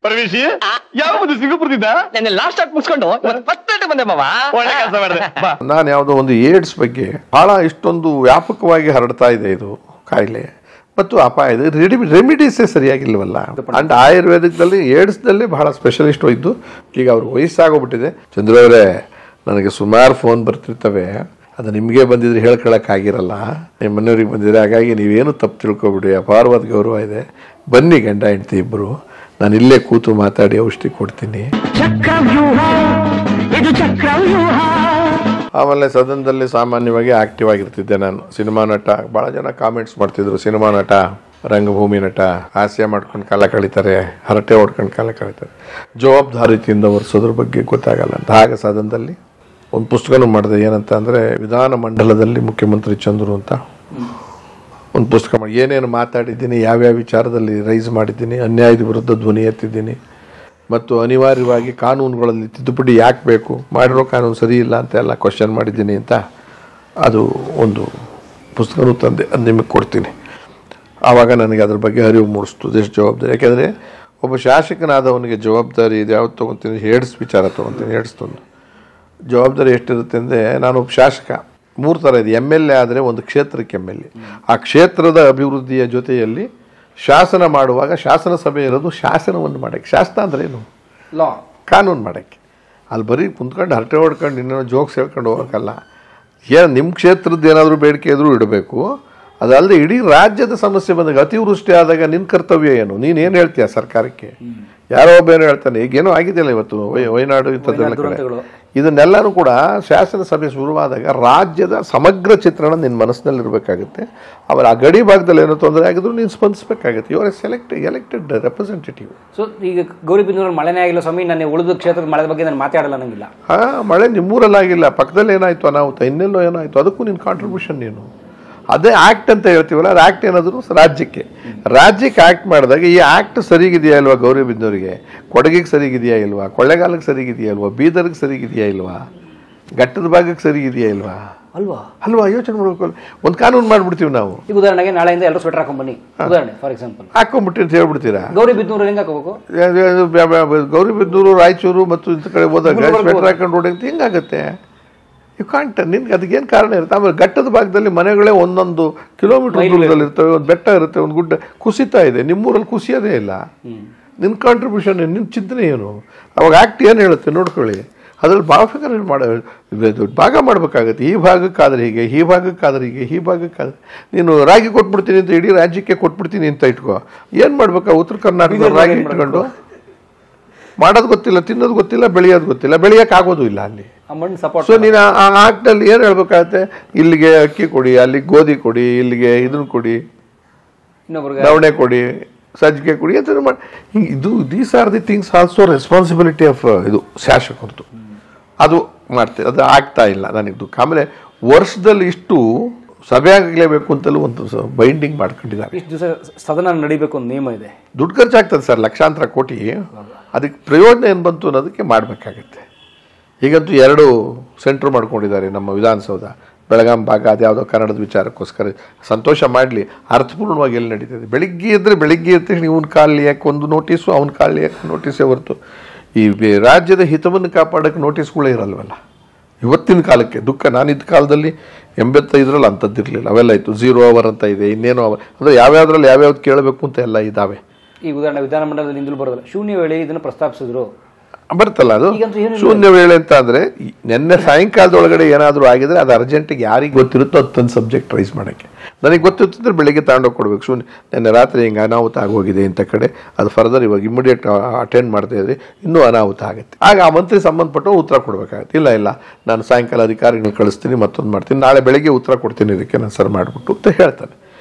ಪರಮೇಶಿ ಯಾವ ಬಂದು ಸಿಂಗಾಪುರದಿಂದ ನನ್ನ ಲಾಸ್ಟ್ ಸ್ಟಾರ್ಟ್ ಮುಗಿಸ್ಕೊಂಡು ಫಸ್ಟ್ ನೈಟ್ ಬಂದೆ ಮಾವ. ಒಳ್ಳೆ ಕೆಲಸ ಮಾಡಿದೆ. ನಾನು ಯಾವುದೋ ಒಂದು ಏಡ್ಸ್ ಬಗ್ಗೆ ಬಹಳ ಇಷ್ಟೊಂದು ವ್ಯಾಪಕವಾಗಿ ಹರಡ್ತಾ ಇದೆ ಇದು ಕಾಯಿಲೆ ಮತ್ತು ಅಪಾಯ ಇದೆ. ರೆಮಿಡೀಸೇ ಸರಿಯಾಗಿಲ್ವಲ್ಲ. ಅಂಡ್ ಆಯುರ್ವೇದಿಕದಲ್ಲಿ ಏಡ್ಸ್ದಲ್ಲಿ ಬಹಳ ಸ್ಪೆಷಲಿಸ್ಟ್ ಹೋಯ್ತು. ಈಗ ಅವ್ರಿಗೆ ವಯಸ್ಸಾಗೋಗ್ಬಿಟ್ಟಿದೆ. ಚಂದ್ರವರೇ, ನನಗೆ ಸುಮಾರು ಫೋನ್ ಬರ್ತಿರ್ತವೆ. ಅದು ನಿಮಗೆ ಬಂದಿದ್ರೆ ಹೇಳ್ಕೊಳಕ್ಕಾಗಿರಲ್ಲ, ನಿಮ್ಮ ಮನೆಯವ್ರಿಗೆ ಬಂದಿದ್ರೆ. ಹಾಗಾಗಿ ನೀವೇನು ತಪ್ಪು ತಿಳ್ಕೊಬಿಡಿ. ಅಪಾರವಾದ ಗೌರವ ಇದೆ. ಬನ್ನಿ ಗಂಡ ಹೆಂಡತಿ ಇಬ್ಬರು, ನಾನು ಇಲ್ಲೇ ಕೂತು ಮಾತಾಡಿ ಔಷಧಿ ಕೊಡ್ತೀನಿ. ಆಮೇಲೆ ಸದನದಲ್ಲಿ ಸಾಮಾನ್ಯವಾಗಿ ಆಕ್ಟಿವ್ ಆಗಿರ್ತಿದ್ದೆ ನಾನು. ಸಿನಿಮಾ ನಟ, ಭಾಳ ಜನ ಕಾಮೆಂಟ್ಸ್ ಮಾಡ್ತಿದ್ರು. ಸಿನಿಮಾ ನಟ, ರಂಗಭೂಮಿ ನಟ, ಹಾಸ್ಯ ಮಾಡ್ಕೊಂಡು ಕಾಲ ಕಳೀತಾರೆ, ಹರಟೆ ಹೊಡ್ಕೊಂಡು ಕಾಲ ಕಳೀತಾರೆ, ಜವಾಬ್ದಾರಿಯಿಂದ ಒರೆಸೋದ್ರ ಬಗ್ಗೆ ಗೊತ್ತಾಗಲ್ಲ ಅಂತ. ಹಾಗೆ ಸದನದಲ್ಲಿ ಒಂದು ಪುಸ್ತಕನೂ ಮಾಡಿದೆ. ಏನಂತ ಅಂದರೆ, ವಿಧಾನ ಮಂಡಲದಲ್ಲಿ ಮುಖ್ಯಮಂತ್ರಿ ಚಂದ್ರು ಅಂತ ಒಂದು ಪುಸ್ತಕ ಮಾಡಿ ಏನೇನು ಮಾತಾಡಿದ್ದೀನಿ, ಯಾವ್ಯಾವ ವಿಚಾರದಲ್ಲಿ ರೈಸ್ ಮಾಡಿದ್ದೀನಿ, ಅನ್ಯಾಯದ ವಿರುದ್ಧ ಧ್ವನಿ ಎತ್ತಿದ್ದೀನಿ, ಮತ್ತು ಅನಿವಾರ್ಯವಾಗಿ ಕಾನೂನುಗಳಲ್ಲಿ ತಿದ್ದುಪಡಿ ಯಾಕೆ ಬೇಕು, ಮಾಡಿರೋ ಕಾನೂನು ಸರಿ ಇಲ್ಲ ಅಂತ ಎಲ್ಲ ಕ್ವಶನ್ ಮಾಡಿದ್ದೀನಿ ಅಂತ ಅದು ಒಂದು ಪುಸ್ತಕನೂ ತಂದೆ. ಅದು ನಿಮಗೆ ಕೊಡ್ತೀನಿ. ಆವಾಗ ನನಗೆ ಅದ್ರ ಬಗ್ಗೆ ಅರಿವು ಮೂಡಿಸ್ತು, ಎಷ್ಟು ಜವಾಬ್ದಾರಿ. ಯಾಕೆಂದರೆ ಒಬ್ಬ ಶಾಸಕನಾದವನಿಗೆ ಜವಾಬ್ದಾರಿ ಇದು ಯಾವತ್ತು ತೊಗೊತೀನಿ, ಏಡ್ಸ್ ವಿಚಾರ ತೊಗೊತೀನಿ. ಏಡ್ಸ್ ತಂದು ಜವಾಬ್ದಾರಿ ಎಷ್ಟಿರುತ್ತೆ ಅಂದರೆ, ನಾನೊಬ್ಬ ಶಾಸಕ. 3 ಥರ ಇದೆ. MLA ಆದರೆ ಒಂದು ಕ್ಷೇತ್ರಕ್ಕೆ MLA. ಆ ಕ್ಷೇತ್ರದ ಅಭಿವೃದ್ಧಿಯ ಜೊತೆಯಲ್ಲಿ ಶಾಸನ ಮಾಡುವಾಗ ಶಾಸನ ಸಭೆ ಇರೋದು ಶಾಸನವನ್ನು ಮಾಡೋಕ್ಕೆ. ಶಾಸನ ಅಂದರೆ ಏನು? ಲಾ, ಕಾನೂನು ಮಾಡೋಕ್ಕೆ. ಅಲ್ಲಿ ಬರೀ ಕುಂತ್ಕೊಂಡು ಹರಟೆ ಹೊಡ್ಕೊಂಡು ಇನ್ನೇನೋ ಜೋಕ್ಸ್ ಹೇಳ್ಕೊಂಡು ಹೋಗೋಕ್ಕಲ್ಲ. ಏನು ನಿಮ್ಮ ಕ್ಷೇತ್ರದ್ದು ಏನಾದರೂ ಬೇಡಿಕೆ ಇದ್ರೂ ಇಡಬೇಕು. ಅದಲ್ಲದೆ ಇಡೀ ರಾಜ್ಯದ ಸಮಸ್ಯೆ ಬಂದಾಗ, ಅತಿವೃಷ್ಟಿ ಆದಾಗ ನಿನ್ನ ಕರ್ತವ್ಯ ಏನು? ನೀನೇನು ಹೇಳ್ತೀಯ ಸರ್ಕಾರಕ್ಕೆ? ಯಾರೋ ಒಬ್ಬ ಏನೋ ಹೇಳ್ತಾನೆ. ಈಗೇನೋ ಆಗಿದೆಯಲ್ಲ ಇವತ್ತು ವಯನಾಡು ಇಂಥದ್ದೆಲ್ಲ ಕಡೆ. ಇದನ್ನೆಲ್ಲರೂ ಕೂಡ ಶಾಸನ ಸಭೆ ಶುರುವಾದಾಗ ರಾಜ್ಯದ ಸಮಗ್ರ ಚಿತ್ರಣ ನಿನ್ನ ಮನಸ್ಸಿನಲ್ಲಿರಬೇಕಾಗುತ್ತೆ. ಅವರ ಆ ಗಡಿ ಭಾಗದಲ್ಲಿ ಏನೋ ತೊಂದರೆ ಆಗಿದ್ರು ನೀನು ಸ್ಪಂದಿಸಬೇಕಾಗುತ್ತೆ. ಇವರ ಎಲೆಕ್ಟೆಡ್ ರೆಪ್ರೆಸೆಂಟೇಟಿವ್. ಸೊ ಈಗ ಗೌರಿಬಿದನೂರಲ್ಲಿ ಮಳೆನೇ ಆಗಿಲ್ಲ ಸ್ವಾಮಿ, ನನ್ನ ಉಳಿದ ಕ್ಷೇತ್ರದ ಮಳೆ ಬಗ್ಗೆ ನಾನು ಮಾತಾಡಲ್ಲ ನಂಗಿಲ್ಲ. ಮಳೆ ನಿಮ್ಮೂರಲ್ಲಾಗಿಲ್ಲ, ಪಕ್ಕದಲ್ಲಿ ಏನಾಯಿತು ಅನಾಹುತ, ಇನ್ನೆಲ್ಲೋ ಏನಾಯಿತು, ಅದಕ್ಕೂ ನಿನ್ನ ಕಾಂಟ್ರಿಬ್ಯೂಷನ್ ಏನು? ಅದೇ ಆ್ಯಕ್ಟ್ ಅಂತ ಹೇಳ್ತೀವಲ್ಲ, ಅದು ಆ್ಯಕ್ಟ್ ಏನಾದರೂ ರಾಜ್ಯಕ್ಕೆ ಆ್ಯಕ್ಟ್ ಮಾಡಿದಾಗ ಈ ಆ್ಯಕ್ಟ್ ಸರಿಗಿದೆಯಾ ಇಲ್ವಾ? ಗೌರಿಬಿದನೂರಿಗೆ, ಕೊಡಗಿಗೆ ಸರಿಗಿದೆಯಾ ಇಲ್ವಾ? ಕೊಳ್ಳೇಗಾಲಕ್ಕೆ ಸರಿಗಿದೆಯಾ ಇಲ್ವಾ? ಬೀದರ್ಗೆ ಸರಿಗಿದೆಯಾ ಇಲ್ವಾ? ಘಟ್ಟದ ಭಾಗಕ್ಕೆ ಸರಿಗಿದೆಯಾ ಇಲ್ವಾ? ಅಲ್ವಾ? ಯೋಚನೆ ಮಾಡ್ಬೇಕು. ಒಂದು ಕಾನೂನು ಮಾಡಿಬಿಡ್ತೀವಿ ನಾವು. ಈಗ ಉದಾಹರಣೆಗೆ ನಾಳೆಯಿಂದ ಎಲ್ಲರೂ ಸ್ವೆಟರ್ ಹಾಕೊಂಡ್ ಬನ್ನಿ, ಉದಾಹರಣೆ ಫಾರ್ ಎಕ್ಸಾಂಪಲ್ ಹಾಕೊಂಡ್ಬಿಟ್ಟು ಅಂತ ಹೇಳ್ಬಿಡ್ತೀರಾ? ಗೌರಿಬಿದನೂರು ಹೆಂಗೆ ಹಾಕೋಬೇಕು? ಗೌರಿಬಿದನೂರು, ರಾಯಚೂರು ಮತ್ತು ಇಂಥ ಕಡೆ ಹೋದಾಗ ಸ್ವೆಟರ್ ಹಾಕೊಂಡು ಹೊಡೆ ಅಂತ ಹೆಂಗಾಗುತ್ತೆ? You can't. ನಿನ್ಗೆ ಅದಕ್ಕೇನು ಕಾರಣ ಇರುತ್ತೆ? ಆಮೇಲೆ ಘಟ್ಟದ ಭಾಗದಲ್ಲಿ ಮನೆಗಳೇ 1 ಕಿಲೋಮೀಟರ್ ದೂರದಲ್ಲಿ ಇರ್ತವೆ. ಒಂದು ಬೆಟ್ಟ ಇರುತ್ತೆ, ಒಂದು ಗುಡ್ಡ ಕುಸಿತಾ ಇದೆ. ನಿಮ್ಮೂರಲ್ಲಿ ಕುಸಿಯೋದೇ ಇಲ್ಲ. ನಿನ್ನ ಕಾಂಟ್ರಿಬ್ಯೂಷನ್ ಏನು? ನಿನ್ನ ಚಿಂತನೆ ಏನು? ಅವಾಗ ಆ್ಯಕ್ಟ್ ಏನು ಹೇಳುತ್ತೆ ನೋಡ್ಕೊಳ್ಳಿ. ಅದ್ರಲ್ಲಿ ಭಾಗ ಮಾಡಬೇಕಾಗತ್ತೆ. ಈ ಭಾಗಕ್ಕಾದ್ರೆ ಹೀಗೆ, ಈ ಭಾಗಕ್ಕಾದ್ರೆ ಹೀಗೆ, ಈ ಭಾಗಕ್ಕಾದ್ರೆ. ನೀನು ರಾಗಿ ಕೊಟ್ಬಿಡ್ತೀನಿ ಅಂತ ಇಡೀ ರಾಜ್ಯಕ್ಕೆ ಕೊಟ್ಬಿಡ್ತೀನಿ ಅಂತ ಇಟ್ಕೋ. ಏನು ಮಾಡ್ಬೇಕಾ? ಉತ್ತರ ಕರ್ನಾಟಕದ ರಾಗಿ ಇಟ್ಕೊಂಡು ಮಾಡೋದು ಗೊತ್ತಿಲ್ಲ, ತಿನ್ನೋದು ಗೊತ್ತಿಲ್ಲ, ಬೆಳೆಯೋದು ಗೊತ್ತಿಲ್ಲ, ಬೆಳೆಯೋಕ್ಕಾಗೋದು ಇಲ್ಲ ಅಲ್ಲಿ. ಸೊ ನೀನು ಆ ಆಕ್ಟಲ್ಲಿ ಏನು ಹೇಳ್ಬೇಕಾಗತ್ತೆ? ಇಲ್ಲಿಗೆ ಅಕ್ಕಿ ಕೊಡಿ, ಅಲ್ಲಿಗೆ ಗೋಧಿ ಕೊಡಿ, ಇಲ್ಲಿಗೆ ಇದನ್ನು ಕೊಡಿ, ನವಣೆ ಕೊಡಿ, ಸಜ್ಜಿಗೆ ಕೊಡಿ ಅಂತ ಮಾಡಿ. ಇದು these are the things also responsibility of ಇದು ಶಾಸಕರದ್ದು. ಅದು ಮಾಡ್ತೀವಿ, ಅದು ಆಗ್ತಾ ಇಲ್ಲ ನನಗೆ ದುಃಖ. ಆಮೇಲೆ ವರ್ಷದಲ್ಲಿ ಇಷ್ಟು ಸಭೆ ಆಗಲೇಬೇಕು ಅಂತಲೂ ಒಂದು ಬೈಂಡಿಂಗ್ ಮಾಡ್ಕೊಂಡಿದ್ದಾರೆ. ಇಷ್ಟು ದಿವಸ ಸದನ ನಡಿಬೇಕು ಒಂದು ನಿಯಮ ಇದೆ. ದುಡ್ಡು ಖರ್ಚಾಗ್ತದೆ ಸರ್, ಲಕ್ಷಾಂತರ ಕೋಟಿ. ಅದಕ್ಕೆ ಪ್ರಯೋಜನ ಏನು ಬಂತು ಅನ್ನೋದಕ್ಕೆ ಮಾಡಬೇಕಾಗತ್ತೆ. ಈಗಂತೂ 2 ಸೆಂಟ್ರ್ ಮಾಡ್ಕೊಂಡಿದ್ದಾರೆ ನಮ್ಮ ವಿಧಾನಸೌಧ. ಬೆಳಗಾಂ ಭಾಗ ಅದ್ಯಾವುದೋ ಕನ್ನಡದ ವಿಚಾರಕ್ಕೋಸ್ಕರ. ಸಂತೋಷ ಮಾಡಲಿ, ಅರ್ಥಪೂರ್ಣವಾಗಿ ಎಲ್ಲಿ ನಡೀತದೆ. ಬೆಳಿಗ್ಗೆ ಇದ್ದರೆ ಇವನ ಕಾಲಲ್ಲಿ ಯಾಕೆ ಒಂದು ನೋಟಿಸು, ಅವನ ಕಾಲಲ್ಲಿ ಯಾಕೆ ನೋಟಿಸೇ ಹೊರತು ಈ ರಾಜ್ಯದ ಹಿತವನ್ನು ಕಾಪಾಡೋಕ್ಕೆ ನೋಟಿಸ್ಗಳೇ ಇರಲ್ವಲ್ಲ. ಇವತ್ತಿನ ಕಾಲಕ್ಕೆ ದುಃಖ. ನಾನಿದ್ದ ಕಾಲದಲ್ಲಿ 85ರಲ್ಲಿ ಅಂಥದ್ದಿರಲಿಲ್ಲ. ಅವೆಲ್ಲ ಇತ್ತು. 0 ಅವರ್ ಅಂತ ಇದೆ, ಇನ್ನೇನೋ ಅವರ್ ಅಂದರೆ ಯಾವ್ಯಾವ್ದ್ರಲ್ಲಿ ಯಾವ್ಯಾವ್ದು ಕೇಳಬೇಕು ಅಂತ ಎಲ್ಲ ಇದ್ದಾವೆ. ಈ ಉದಾಹರಣೆ ವಿಧಾನಮಂಡಲದಲ್ಲಿ ನಿಂದಲು ಬರೋದಿಲ್ಲ, ಶೂನ್ಯ ವೇಳೆ ಇದನ್ನು ಪ್ರಸ್ತಾಪಿಸಿದ್ರು ಬರ್ತಲ್ಲ. ಅದು ಶೂನ್ಯ ವೇಳೆ ಅಂತ ಅಂದರೆ ನಿನ್ನೆ ಸಾಯಂಕಾಲದೊಳಗಡೆ ಏನಾದರೂ ಆಗಿದ್ರೆ ಅದು ಅರ್ಜೆಂಟಿಗೆ ಯಾರಿಗೆ ಗೊತ್ತಿರುತ್ತೋ ಅದೊಂದು ಸಬ್ಜೆಕ್ಟ್ ರೈಸ್ ಮಾಡೋಕ್ಕೆ. ನನಗೆ ಗೊತ್ತಿರ್ತಂದ್ರೆ ಬೆಳಿಗ್ಗೆ ತಗೊಂಡೋಗಿ ಕೊಡ್ಬೇಕು. ನಿನ್ನೆ ರಾತ್ರಿ ಹಿಂಗೆ ಅನಾಹುತ ಆಗೋಗಿದೆ ಇಂಥ ಕಡೆ, ಅದು ಫರ್ದರ್ ಇವಾಗ ಇಮಿಡಿಯೇಟ್ ಅಟೆಂಡ್ ಮಾಡ್ತಾ ಇದ್ರಿ, ಇನ್ನೂ ಅನಾಹುತ ಆಗುತ್ತೆ. ಆಗ ಆ ಮಂತ್ರಿ ಸಂಬಂಧಪಟ್ಟು ಉತ್ತರ ಕೊಡಬೇಕಾಗತ್ತೆ. ಇಲ್ಲ ನಾನು ಸಾಯಂಕಾಲ ಅಧಿಕಾರಿಗಳು ಕಳಿಸ್ತೀನಿ, ಮತ್ತೊಂದು ಮಾಡ್ತೀನಿ, ನಾಳೆ ಬೆಳಗ್ಗೆ ಉತ್ತರ ಕೊಡ್ತೀನಿ ಇದಕ್ಕೆ ನಾನು ಸರ್ ಮಾಡಿಬಿಟ್ಟು ಅಂತ ಹೇಳ್ತಾನೆ.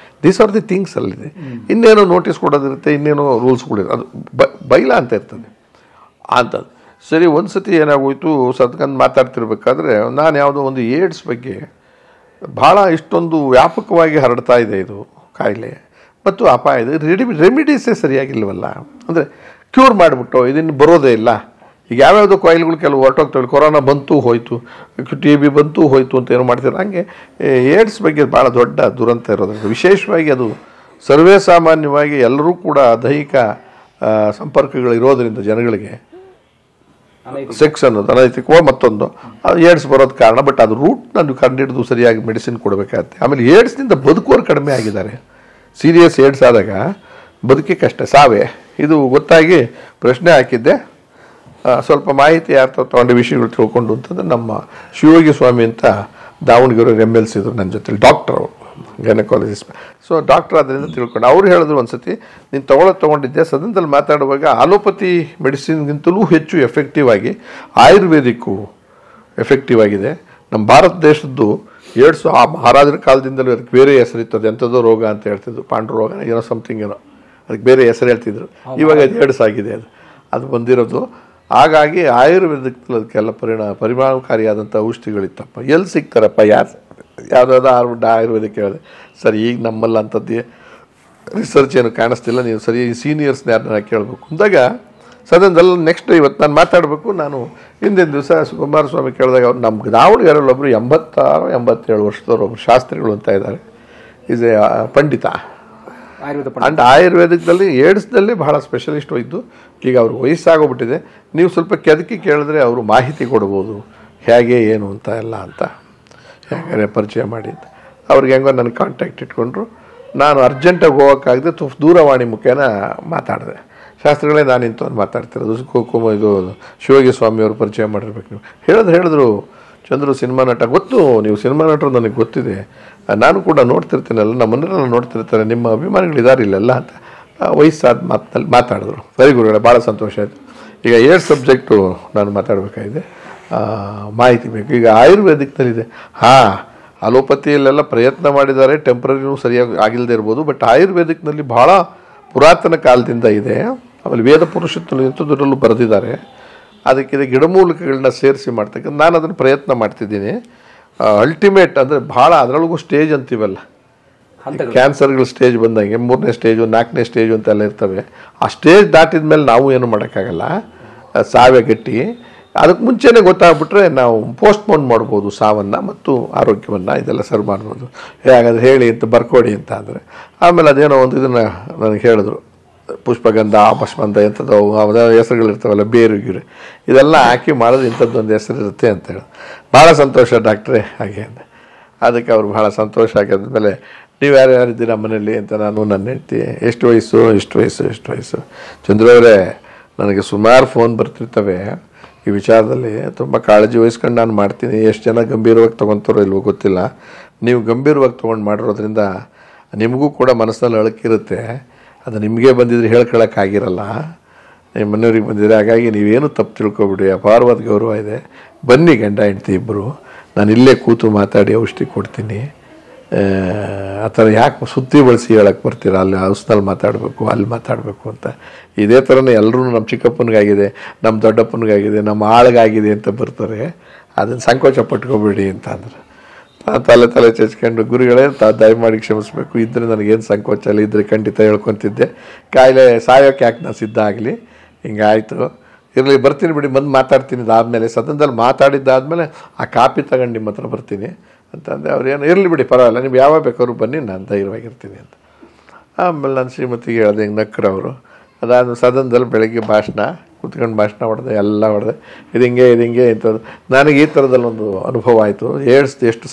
ದೀಸ್ ಆರ್ ದಿ ಥಿಂಗ್ಸ್ ಅಲ್ಲಿದೆ. ಇನ್ನೇನೋ ನೋಟಿಸ್ ಕೊಡೋದಿರುತ್ತೆ, ಇನ್ನೇನೋ ರೂಲ್ಸ್ಗಳಿರುತ್ತೆ. ಅದು ಬೈಲ ಅಂತ ಇರ್ತದೆ ಅಂಥದ್ದು. ಸರಿ, ಒಂದು ಸತಿ ಏನಾಗೋಯ್ತು, ಸತ್ಕಂದು ಮಾತಾಡ್ತಿರ್ಬೇಕಾದ್ರೆ ನಾನು ಯಾವುದೋ ಒಂದು ಏಡ್ಸ್ ಬಗ್ಗೆ ಭಾಳ ಇಷ್ಟೊಂದು ವ್ಯಾಪಕವಾಗಿ ಹರಡ್ತಾ ಇದೆ ಇದು ಕಾಯಿಲೆ ಮತ್ತು ಅಪಾಯ ಇದೆ. ರೆಮಿಡೀಸೇ ಸರಿಯಾಗಿಲ್ವಲ್ಲ. ಅಂದರೆ ಕ್ಯೂರ್ ಮಾಡಿಬಿಟ್ಟು ಇದನ್ನು ಬರೋದೇ ಇಲ್ಲ. ಈಗ ಯಾವ್ಯಾವುದೋ ಕಾಯಿಲೆಗಳು ಕೆಲವು ಹೊರಟೋಗ್ತವೆ. ಕೊರೋನಾ ಬಂತು ಹೋಯಿತು, TB ಬಂತು ಹೋಯಿತು ಅಂತ ಏನೋ ಮಾಡ್ತಾರೆ. ಹಾಗೆ ಏಡ್ಸ್ ಬಗ್ಗೆ ಭಾಳ ದೊಡ್ಡ ದುರಂತ ಇರೋದ್ರಿಂದ ವಿಶೇಷವಾಗಿ ಅದು ಸರ್ವೇ ಸಾಮಾನ್ಯವಾಗಿ ಎಲ್ಲರೂ ಕೂಡ ದೈಹಿಕ ಸಂಪರ್ಕಗಳು ಇರೋದರಿಂದ ಜನಗಳಿಗೆ ಅನೈತಿಕ. ಸೆಕ್ಸ್ ಅನ್ನೋದು ಅನೈತಿಕವೋ ಮತ್ತೊಂದು ಅದು ಏಡ್ಸ್ ಬರೋದು ಕಾರಣ. ಬಟ್ ಅದು ರೂಟ್ ನಾನು ಕಂಡಿಡಿದು ಸರಿಯಾಗಿ ಮೆಡಿಸಿನ್ ಕೊಡಬೇಕಾಗತ್ತೆ. ಆಮೇಲೆ ಏಡ್ಸ್ನಿಂದ ಬದುಕುವರು ಕಡಿಮೆ ಆಗಿದ್ದಾರೆ. ಸೀರಿಯಸ್ ಏಡ್ಸ್ ಆದಾಗ ಬದುಕಿ ಕಷ್ಟ, ಸಾವೇ. ಇದು ಗೊತ್ತಾಗಿ ಪ್ರಶ್ನೆ ಹಾಕಿದ್ದೆ. ಸ್ವಲ್ಪ ಮಾಹಿತಿ ಯಾರು ತೊಗೊಂಡು ವಿಷಯಗಳು ತಿಳ್ಕೊಂಡು ಅಂತಂದ್ರೆ ನಮ್ಮ ಶಿವಯೋಗಿ ಸ್ವಾಮಿ ಅಂತ ದಾವಣಗೆರೆ MLC ಇದ್ರು ನನ್ನ ಜೊತೆ, ಡಾಕ್ಟರ್ ಅವರು, ಗೈನಕಾಲಜಿಸ್ಟ್. ಸೊ ಡಾಕ್ಟರ್ ಅದರಿಂದ ತಿಳ್ಕೊಂಡು ಅವ್ರು ಹೇಳಿದ್ರು ಒಂದ್ಸತಿ ನೀನು ತೊಗೊಂಡಿದ್ದೆ ಸದನದಲ್ಲಿ ಮಾತಾಡುವಾಗ ಅಲೋಪತಿ ಮೆಡಿಸಿನ್ಗಿಂತಲೂ ಹೆಚ್ಚು ಎಫೆಕ್ಟಿವ್ ಆಗಿ ಆಯುರ್ವೇದಿಕ್ಕು ಎಫೆಕ್ಟಿವ್ ಆಗಿದೆ. ನಮ್ಮ ಭಾರತ ದೇಶದ್ದು ಏಡ್ಸು ಆ ಮಹಾರಾಜರ ಕಾಲದಿಂದಲೂ ಅದಕ್ಕೆ ಬೇರೆ ಹೆಸರಿತ್ತು. ಅದು ಎಂಥದೋ ರೋಗ ಅಂತ ಹೇಳ್ತಿದ್ರು, ಪಾಂಡು ರೋಗ ಏನೋ ಸಮಥಿಂಗ್ ಏನೋ, ಅದಕ್ಕೆ ಬೇರೆ ಹೆಸರು ಹೇಳ್ತಿದ್ರು. ಇವಾಗ ಅದು ಏಡ್ಸ್ ಆಗಿದೆ, ಅದು ಬಂದಿರೋದು. ಹಾಗಾಗಿ ಆಯುರ್ವೇದಕ್ಕೆ ಅದಕ್ಕೆಲ್ಲ ಪರಿಣಾಮಕಾರಿಯಾದಂಥ ಔಷಧಿಗಳಿತ್ತಪ್ಪ. ಎಲ್ಲಿ ಸಿಗ್ತಾರಪ್ಪ, ಯಾವುದಾದ್ರು ಆಯುರ್ವೇದಕ್ಕೆ ಹೇಳಿದೆ. ಸರ್ ಈಗ ನಮ್ಮಲ್ಲ ಅಂಥದ್ದು ರಿಸರ್ಚ್ ಏನು ಕಾಣಿಸ್ತಿಲ್ಲ, ನೀವು ಸರಿ ಸೀನಿಯರ್ಸ್ನ ಯಾರನ್ನ ಕೇಳಬೇಕು ಅಂದಾಗ ಸದನದಲ್ಲಿ ನೆಕ್ಸ್ಟ್ ಇವತ್ತು ನಾನು ಮಾತಾಡಬೇಕು. ನಾನು ಹಿಂದಿನ ದಿವಸ ಕುಮಾರಸ್ವಾಮಿ ಕೇಳಿದಾಗ ಅವ್ರು ನಮ್ಮ ದಾವಣಗೆರೆಯಲ್ಲೊಬ್ಬರು 86-87 ವರ್ಷದವ್ರು ಒಬ್ಬರು ಶಾಸ್ತ್ರಿಗಳು ಅಂತ ಇದ್ದಾರೆ. ಈಸ್ ಎ ಪಂಡಿತ ಅಂಡ್ ಆಯುರ್ವೇದದಲ್ಲಿ ಏಡ್ಸ್ದಲ್ಲಿ ಬಹಳ ಸ್ಪೆಷಲಿಸ್ಟ್ ಇದ್ದು ಈಗ ಅವ್ರಿಗೆ ವಯಸ್ಸಾಗೋಗ್ಬಿಟ್ಟಿದೆ. ನೀವು ಸ್ವಲ್ಪ ಕೆದಕಿ ಕೇಳಿದ್ರೆ ಅವರು ಮಾಹಿತಿ ಕೊಡ್ಬೋದು, ಹೇಗೆ ಏನು ಅಂತ ಎಲ್ಲ ಅಂತ ಹೇಗೆ ಪರಿಚಯ ಮಾಡಿ ಅಂತ. ಅವ್ರಿಗೆ ಹೆಂಗೋ ನನಗೆ ಕಾಂಟ್ಯಾಕ್ಟ್ ಇಟ್ಕೊಂಡ್ರು. ನಾನು ಅರ್ಜೆಂಟಾಗಿ ಹೋಗೋಕ್ಕಾಗದೆ ದೂರವಾಣಿ ಮುಖೇನ ಮಾತಾಡಿದೆ. ಶಾಸ್ತ್ರಿಗಳೇ ನಾನು ಇಂಥವ್ರು ಮಾತಾಡ್ತಿರೋದು, ಇದು ಶಿವಯೋಗಿ ಸ್ವಾಮಿಯವರು ಪರಿಚಯ ಮಾಡಿರ್ಬೇಕು. ನೀವು ಹೇಳಿದ್ರು ಚಂದ್ರು ಸಿನಿಮಾ ನಟ, ಗೊತ್ತು ನೀವು ಸಿನಿಮಾ ನಟರು ನನಗೆ ಗೊತ್ತಿದೆ, ನಾನು ಕೂಡ ನೋಡ್ತಿರ್ತೀನಲ್ಲ, ನಮ್ಮ ಮನೆಯಲ್ಲ ನೋಡ್ತಿರ್ತಾರೆ, ನಿಮ್ಮ ಅಭಿಮಾನಿಗಳಿದ್ದಾರೆ ಇಲ್ಲೆಲ್ಲ ಅಂತ ವಯಸ್ಸಾದ ಮಾತಿನಲ್ಲಿ ಮಾತಾಡಿದ್ರು. ಸರಿ ಗುರುಗಳೇ, ಭಾಳ ಸಂತೋಷ ಆಯಿತು. ಈಗ ಏಡ್ ಸಬ್ಜೆಕ್ಟು ನಾನು ಮಾತಾಡಬೇಕಾಗಿದೆ, ಮಾಹಿತಿ ಬೇಕು. ಈಗ ಆಯುರ್ವೇದಿಕ್ನಲ್ಲಿದೆ. ಅಲೋಪತಿಯಲ್ಲೆಲ್ಲ ಪ್ರಯತ್ನ ಮಾಡಿದ್ದಾರೆ, ಟೆಂಪ್ರರಿನೂ ಸರಿಯಾಗಿ ಆಗಿಲ್ಲದೆ ಇರ್ಬೋದು. ಬಟ್ ಆಯುರ್ವೇದಿಕ್ನಲ್ಲಿ ಭಾಳ ಪುರಾತನ ಕಾಲದಿಂದ ಇದೆ. ಆಮೇಲೆ ವೇದ ಪುರುಷತ್ವ ಇಂಥದ್ರಲ್ಲೂ ಬರೆದಿದ್ದಾರೆ. ಅದಕ್ಕೆ ಗಿಡಮೂಲಿಕೆಗಳನ್ನ ಸೇರಿಸಿ ಮಾಡ್ತಕ್ಕಂಥ ನಾನು ಅದನ್ನು ಪ್ರಯತ್ನ ಮಾಡ್ತಿದ್ದೀನಿ. ಅಲ್ಟಿಮೇಟ್ ಅಂದರೆ ಭಾಳ ಅದರೊಳಗೂ ಸ್ಟೇಜ್ ಅಂತೀವಲ್ಲ, ಕ್ಯಾನ್ಸರ್ಗಳ ಸ್ಟೇಜ್ ಬಂದಂಗೆ 3ನೇ ಸ್ಟೇಜು 4ನೇ ಸ್ಟೇಜು ಅಂತೆಲ್ಲ ಇರ್ತವೆ. ಆ ಸ್ಟೇಜ್ ದಾಟಿದ ಮೇಲೆ ನಾವು ಏನು ಮಾಡೋಕ್ಕಾಗಲ್ಲ, ಸಾವೇ ಗಟ್ಟಿ. ಅದಕ್ಕೆ ಮುಂಚೆನೇ ಗೊತ್ತಾಗ್ಬಿಟ್ರೆ ನಾವು ಪೋಸ್ಟ್ಪೋನ್ ಮಾಡ್ಬೋದು ಸಾವನ್ನು ಮತ್ತು ಆರೋಗ್ಯವನ್ನು, ಇದೆಲ್ಲ ಸರಿ ಮಾಡ್ಬೋದು. ಹಾಗಾದ್ರೆ ಹೇಳಿ ಅಂತ ಬರ್ಕೊಡಿ ಅಂತ ಅಂದರೆ ಆಮೇಲೆ ಅದೇನೋ ಒಂದು ಇದನ್ನು ನನಗೆ ಹೇಳಿದ್ರು, ಪುಷ್ಪಗಂಧ ಆಪಸ್ಮಂಧ ಎಂಥದ್ದು ಹೆಸರುಗಳಿರ್ತಾವಲ್ಲ, ಬೇರು ಗೀರು ಇದೆಲ್ಲ ಹಾಕಿ ಮಾಡೋದು ಇಂಥದ್ದೊಂದು ಹೆಸರಿರುತ್ತೆ ಅಂತೇಳಿ. ಭಾಳ ಸಂತೋಷ ಡಾಕ್ಟ್ರೇ ಹಾಗೆ ಅಂದೆ. ಅದಕ್ಕೆ ಅವ್ರು ಭಾಳ ಸಂತೋಷ ಆಗಿದ್ಮೇಲೆ ನೀವು ಯಾರ್ಯಾರಿದ್ದೀರಾ ಮನೇಲಿ ಅಂತ ನಾನು ನನ್ನ ಹೆಂಡ್ತಿ, ಎಷ್ಟು ವಯಸ್ಸು ಚಂದ್ರವರೇ, ನನಗೆ ಸುಮಾರು ಫೋನ್ ಬರ್ತಿರ್ತವೆ ಈ ವಿಚಾರದಲ್ಲಿ, ತುಂಬ ಕಾಳಜಿ ವಹಿಸ್ಕೊಂಡು ನಾನು ಮಾಡ್ತೀನಿ. ಎಷ್ಟು ಜನ ಗಂಭೀರವಾಗಿ ತೊಗೊತಾರೋ ಇಲ್ವೋ ಗೊತ್ತಿಲ್ಲ. ನೀವು ಗಂಭೀರವಾಗಿ ತೊಗೊಂಡು ಮಾಡಿರೋದ್ರಿಂದ ನಿಮಗೂ ಕೂಡ ಮನಸ್ಸಿನಲ್ಲಿ ಅಳಕಿರುತ್ತೆ. ಅದು ನಿಮಗೆ ಬಂದಿದ್ರೆ ಹೇಳ್ಕೊಳ್ಳೋಕ್ಕಾಗಿರಲ್ಲ, ನಿಮ್ಮ ಮನೆಯವ್ರಿಗೆ ಬಂದಿದ್ರೆ. ಹಾಗಾಗಿ ನೀವೇನು ತಪ್ಪು ತಿಳ್ಕೊಬಿಡಿ, ಅಪಾರವಾದ ಗೌರವ ಇದೆ. ಬನ್ನಿ ಗಂಡ ಹೆಂಡ್ತಿ ಇಬ್ಬರು, ನಾನು ಇಲ್ಲೇ ಕೂತು ಮಾತಾಡಿ ಔಷಧಿ ಕೊಡ್ತೀನಿ. ಆ ಥರ ಯಾಕೆ ಸುತ್ತಿ ಬಳಸಿ ಹೇಳಕ್ಕೆ ಬರ್ತೀರಾ, ಅಲ್ಲಿ ಹೌಸ್ನಲ್ಲಿ ಮಾತಾಡಬೇಕು, ಅಲ್ಲಿ ಮಾತಾಡಬೇಕು ಅಂತ. ಇದೇ ಥರನೇ ಎಲ್ಲರೂ ನಮ್ಮ ಚಿಕ್ಕಪ್ಪನಿಗಾಗಿದೆ, ನಮ್ಮ ದೊಡ್ಡಪ್ಪನಿಗಾಗಿದೆ, ನಮ್ಮ ಆಳಿಗಾಗಿದೆ ಅಂತ ಬರ್ತಾರೆ. ಅದನ್ನು ಸಂಕೋಚ ಪಟ್ಕೊಬೇಡಿ ಅಂತ ಅಂದ್ರೆ ತಲೆ ಚಚ್ಕೊಂಡು, ಗುರುಗಳೇ ದಯಮಾಡಿ ಕ್ಷಮಿಸ್ಬೇಕು, ಇದ್ದರೆ ನನಗೇನು ಸಂಕೋಚ ಇಲ್ಲ, ಇದ್ದರೆ ಖಂಡಿತ ಹೇಳ್ಕೊತಿದ್ದೆ. ಕಾಯಿಲೆ ಸಾಯೋಕ್ಕೆ ಯಾಕೆ ನಾನು ಸಿದ್ಧ ಆಗಲಿ, ಹಿಂಗಾಯಿತು, ಇರಲಿ ಬರ್ತೀನಿ ಬಿಡಿ, ಬಂದು ಮಾತಾಡ್ತೀನಿ. ಅದಾದಮೇಲೆ ಸದನದಲ್ಲಿ ಮಾತಾಡಿದ್ದಾದಮೇಲೆ ಆ ಕಾಪಿ ತಗೊಂಡು ನಿಮ್ಮ ಹತ್ರ ಬರ್ತೀನಿ ಅಂತಂದೆ. ಅವ್ರೇನು ಇರಲಿ ಬಿಡಿ ಪರವಾಗಿಲ್ಲ, ನೀವು ಯಾವಾಗ ಬೇಕಾದ್ರು ಬನ್ನಿ, ನಾನು ಧೈರ್ಯವಾಗಿರ್ತೀನಿ ಅಂತ. ಆಮೇಲೆ ನಾನು ಶ್ರೀಮತಿಗೆ ಹೇಳಿದೆ, ಹಿಂಗೆ ನಕ್ಕರು ಅವರು. ಅದಾದ ಸದನದಲ್ಲಿ ಬೆಳಗ್ಗೆ ಕೂತ್ಕೊಂಡು ಭಾಷಣ ಹೊಡೆದೆ, ಎಲ್ಲ ಹೊಡೆದೆ. ಇದು ಹಿಂಗೆ ಇಂಥದ್ದು. ನನಗೆ ಈ ಥರದಲ್ಲಿ ಒಂದು ಅನುಭವ ಆಯಿತು. ಎಷ್ಟು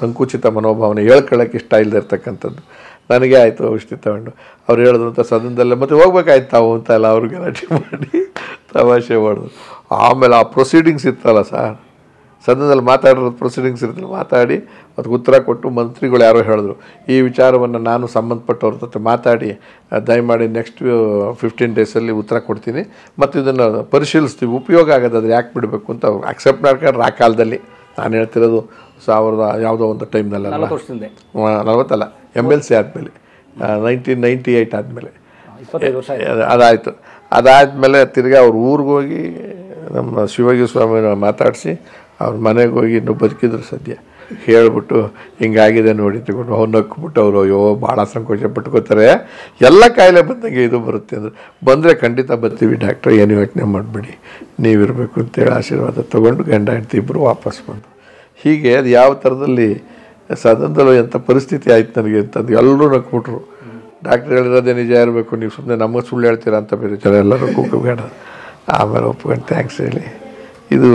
ಸಂಕುಚಿತ ಮನೋಭಾವನೆ, ಹೇಳ್ಕೊಳ್ಳೋಕೆ ಇಷ್ಟ ಇಲ್ಲದೆ ಇರ್ತಕ್ಕಂಥದ್ದು ನನಗೆ ಆಯಿತು. ಔಷಧಿ ತಗೊಂಡು ಅವ್ರು ಹೇಳಿದ್ರು ಅಂತ ಸದನದಲ್ಲೇ ಮತ್ತೆ ಹೋಗ್ಬೇಕಾಯ್ತು ತಾವು ಅಂತ ಎಲ್ಲ ಅವ್ರಿಗೆ ಗಲಾಟೆ ಮಾಡಿ ತಮಾಷೆ ಮಾಡೋದು. ಆಮೇಲೆ ಆ ಪ್ರೊಸೀಡಿಂಗ್ಸ್ ಇರ್ತಲ್ಲ ಸರ್, ಸದನದಲ್ಲಿ ಮಾತಾಡಿರೋದು ಪ್ರೊಸೀಡಿಂಗ್ಸ್ ಇರ್ತಲ್ಲ, ಮಾತಾಡಿ ಅದಕ್ಕೆ ಉತ್ತರ ಕೊಟ್ಟು ಮಂತ್ರಿಗಳು ಯಾರೋ ಹೇಳಿದ್ರು, ಈ ವಿಚಾರವನ್ನು ನಾನು ಸಂಬಂಧಪಟ್ಟವ್ರ ಜೊತೆ ಮಾತಾಡಿ ದಯಮಾಡಿ ನೆಕ್ಸ್ಟ್ 15 ಡೇಸಲ್ಲಿ ಉತ್ತರ ಕೊಡ್ತೀನಿ ಮತ್ತು ಇದನ್ನು ಪರಿಶೀಲಿಸ್ತೀವಿ, ಉಪಯೋಗ ಆಗೋದಾದ್ರೆ ಯಾಕೆ ಬಿಡಬೇಕು ಅಂತ ಅವ್ರು ಅಕ್ಸೆಪ್ಟ್ ಮಾಡ್ಕೊಂಡ್ರೆ. ಆ ಕಾಲದಲ್ಲಿ ನಾನು ಹೇಳ್ತಿರೋದು 1000 ಯಾವುದೋ ಒಂದು ಟೈಮ್ನಲ್ಲ, 40 MLC ಆದಮೇಲೆ 1998 ಆದಮೇಲೆ ಅದಾಯಿತು. ಅದಾದಮೇಲೆ ತಿರ್ಗಿ ಅವ್ರ ಊರಿಗೆ ಹೋಗಿ ನಮ್ಮ ಶಿವಯೋಗಿ ಸ್ವಾಮಿನ ಮಾತಾಡಿಸಿ ಅವ್ರ ಮನೆಗೆ ಹೋಗಿ ಇನ್ನೂ ಬದುಕಿದ್ರು ಸದ್ಯ ಹೇಳಿಬಿಟ್ಟು ಹಿಂಗಾಗಿದೆ ನೋಡಿ ತಗೊಂಡು ಅವ್ರು ನಕ್ಬಿಟ್ಟು ಅವರು ಅಯ್ಯೋ ಭಾಳ ಸಂಕೋಚ ಪಟ್ಕೋತಾರೆ. ಎಲ್ಲ ಕಾಯಿಲೆ ಬಂದಂಗೆ ಇದು ಬರುತ್ತೆ ಅಂದರೆ ಬಂದರೆ ಖಂಡಿತ ಬರ್ತೀವಿ ಡಾಕ್ಟ್ರ್, ಏನು ಯೋಚನೆ ಮಾಡಬೇಡಿ, ನೀವಿರಬೇಕು ಅಂತೇಳಿ ಆಶೀರ್ವಾದ ತೊಗೊಂಡು ಗಂಡ ಹೆಂಡ್ತಿ ಇಬ್ಬರು ವಾಪಸ್ ಬಂದು. ಹೀಗೆ ಅದು ಯಾವ ಥರದಲ್ಲಿ ಸದನದಲ್ಲೂ ಎಂಥ ಪರಿಸ್ಥಿತಿ ಆಯ್ತು ನನಗೆ ಅಂತಂದು ಎಲ್ಲರೂ ನಕ್ಬಿಟ್ರು. ಡಾಕ್ಟ್ರ್ ಹೇಳಿರೋದೇ ನಿಜ ಇರಬೇಕು, ನೀವು ಸುಮ್ಮನೆ ನಮಗೆ ಸುಳ್ಳು ಹೇಳ್ತೀರಾ ಅಂತ ಬೇರೆ ಜನ ಎಲ್ಲರೂ ಬೇಡ. ಆಮೇಲೆ ಒಪ್ಕೊಂಡು ಥ್ಯಾಂಕ್ಸ್ ಹೇಳಿ. ಇದು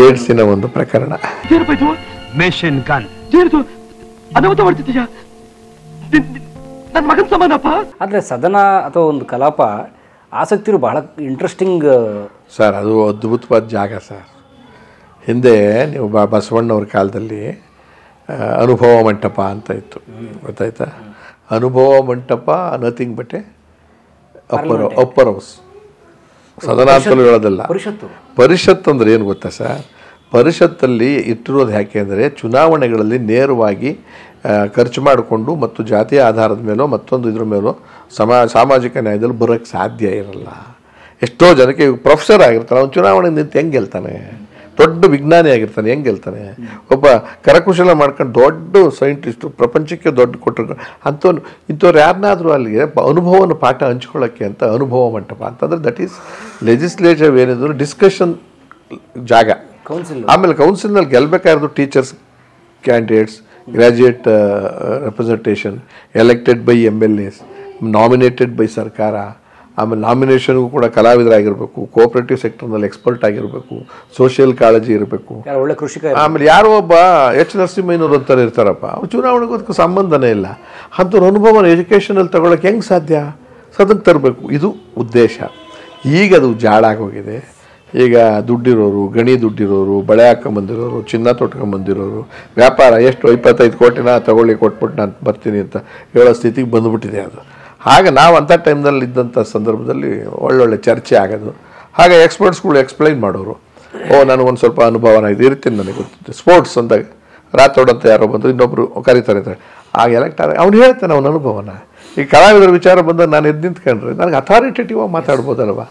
ಏಡ್ಸಿನ ಒಂದು ಪ್ರಕರಣ. ಮೆಷಿನ್ ಗನ್ ಅನಾಹುತ ಮಾಡ್ತಿದ್ದೀಯಾ, ನನ್ನ ಮಗನ ಸಮಾನಪ್ಪ. ಆದರೆ ಸದನ ಅಥವಾ ಒಂದು ಕಲಾಪ ಆಸಕ್ತಿರು ಬಹಳ ಇಂಟ್ರೆಸ್ಟಿಂಗ್ ಸರ್. ಅದು ಅದ್ಭುತವಾದ ಜಾಗ ಸರ್. ಹಿಂದೆ ನೀವು ಬಸವಣ್ಣವ್ರ ಕಾಲದಲ್ಲಿ ಅನುಭವ ಮಂಟಪ ಅಂತ ಇತ್ತು, ಗೊತ್ತಾಯ್ತಾ? ಅನುಭವ ಮಂಟಪ ನಥಿಂಗ್ ಬಟ್ ಅಪ್ಪರ್ ಹೌಸ್. ಸದನ ಅಂತಲೂ ಹೇಳೋದಲ್ಲ, ಪರಿಷತ್ ಅಂದರೆ ಏನು ಗೊತ್ತಾ ಸರ್? ಪರಿಷತ್ತಲ್ಲಿ ಇಟ್ಟಿರೋದು ಯಾಕೆ ಅಂದರೆ ಚುನಾವಣೆಗಳಲ್ಲಿ ನೇರವಾಗಿ ಖರ್ಚು ಮಾಡಿಕೊಂಡು ಮತ್ತು ಜಾತಿಯ ಆಧಾರದ ಮೇಲೋ ಮತ್ತೊಂದು ಇದ್ರ ಮೇಲೋ ಸಾಮಾಜಿಕ ನ್ಯಾಯದಲ್ಲಿ ಬರೋಕ್ಕೆ ಸಾಧ್ಯ ಇರಲ್ಲ. ಎಷ್ಟೋ ಜನಕ್ಕೆ ಪ್ರೊಫೆಸರ್ ಆಗಿರ್ತಾನೆ, ಅವ್ನು ಚುನಾವಣೆ ನಿಂತು ಹೆಂಗೆ ಗೆಲ್ತಾನೆ? ದೊಡ್ಡ ವಿಜ್ಞಾನಿ ಆಗಿರ್ತಾನೆ, ಹೆಂಗೆ ಗೆಲ್ತಾನೆ? ಒಬ್ಬ ಕರಕುಶಲ ಮಾಡ್ಕೊಂಡು ದೊಡ್ಡ ಸೈಂಟಿಸ್ಟು, ಪ್ರಪಂಚಕ್ಕೆ ದೊಡ್ಡ ಕೊಟ್ಟರು ಇಂಥವ್ರು ಯಾರನ್ನಾದರೂ ಅಲ್ಲಿಗೆ ಅನುಭವವನ್ನು ಪಾಠ ಹಂಚ್ಕೊಳ್ಳೋಕ್ಕೆ ಅಂತ ಅನುಭವ ಮಂಟಪ ಅಂತಂದರೆ ದಟ್ ಈಸ್ ಲೆಜಿಸ್ಲೇಟಿವ್ ಏನಿದ್ರು ಡಿಸ್ಕಷನ್ ಜಾಗ. ಆಮೇಲೆ ಕೌನ್ಸಿಲ್ನಲ್ಲಿ ಗೆಲ್ಲಬೇಕಾಗಿರೋದು teachers candidates, graduate representation, elected by MLAs, nominated by ಸರ್ಕಾರ. ಆಮೇಲೆ ನಾಮಿನೇಷನ್ಗೂ ಕೂಡ ಕಲಾವಿದರಾಗಿರಬೇಕು, ಕೋಆಪರೇಟಿವ್ ಸೆಕ್ಟರ್ನಲ್ಲಿ ಎಕ್ಸ್ಪರ್ಟ್ ಆಗಿರಬೇಕು, ಸೋಷಿಯಲ್ ಕಾಳಜಿ ಇರಬೇಕು. ಒಳ್ಳೆ ಕೃಷಿಕ. ಆಮೇಲೆ ಯಾರೋ ಒಬ್ಬ H. ನರಸಿಂಹಯ್ಯನವ್ರು ಅಂತಾರೆ ಇರ್ತಾರಪ್ಪ, ಅವ್ರು ಚುನಾವಣೆಗೂ ಅದಕ್ಕೂ ಸಂಬಂಧನೇ ಇಲ್ಲ. ಅಂಥವ್ರ ಅನುಭವನ ಎಜುಕೇಷನಲ್ಲಿ ತಗೊಳ್ಳೋಕೆ ಹೆಂಗೆ ಸಾಧ್ಯ? ಸದಕ್ಕೆ ತರಬೇಕು, ಇದು ಉದ್ದೇಶ. ಈಗ ಅದು ಜಾಳಾಗೋಗಿದೆ. ಈಗ ದುಡ್ಡಿರೋರು, ಗಣಿ ದುಡ್ಡಿರೋರು, ಬಳೆ ಹಾಕೊಂಬಂದಿರೋರು, ಚಿನ್ನ ತೊಟ್ಕೊಂಬಂದಿರೋರು, ವ್ಯಾಪಾರ ಎಷ್ಟು 25 ಕೋಟಿನ ತಗೊಳ್ಳಿ ಕೊಟ್ಬಿಟ್ಟು ನಾನು ಬರ್ತೀನಿ ಅಂತ ಹೇಳೋ ಸ್ಥಿತಿಗೆ ಬಂದುಬಿಟ್ಟಿದೆ ಅದು. ಆಗ ನಾವು ಅಂಥ ಟೈಮ್ನಲ್ಲಿ ಇದ್ದಂಥ ಸಂದರ್ಭದಲ್ಲಿ ಒಳ್ಳೊಳ್ಳೆ ಚರ್ಚೆ ಆಗೋದು. ಹಾಗೆ ಎಕ್ಸ್ಪರ್ಟ್ಸ್ಗಳು ಎಕ್ಸ್ಪ್ಲೈನ್ ಮಾಡೋರು. ನನಗೊಂದು ಸ್ವಲ್ಪ ಅನುಭವನ ಇದು ಇರ್ತೀನಿ, ನನಗೆ ಗೊತ್ತಿತ್ತು. ಸ್ಪೋರ್ಟ್ಸ್ ಅಂದಾಗ ರಾತೋಡಂತ ಯಾರೋ ಬಂದರು, ಇನ್ನೊಬ್ಬರು ಕರೀತಾರೆ, ಆಗ ಎಲೆಕ್ಟ್ ಆಗ ಅವ್ನು ಹೇಳ್ತಾನೆ ಅವನ ಅನುಭವನ. ಈ ಕಲಾವಿದರ ವಿಚಾರ ಬಂದಾಗ ನಾನು ಎದ್ದು ನಿಂತ್ಕೊಂಡ್ರೆ ನನಗೆ ಅಥಾರಿಟೇಟಿವ್ ಆಗಿ ಮಾತಾಡ್ಬೋದಲ್ವ?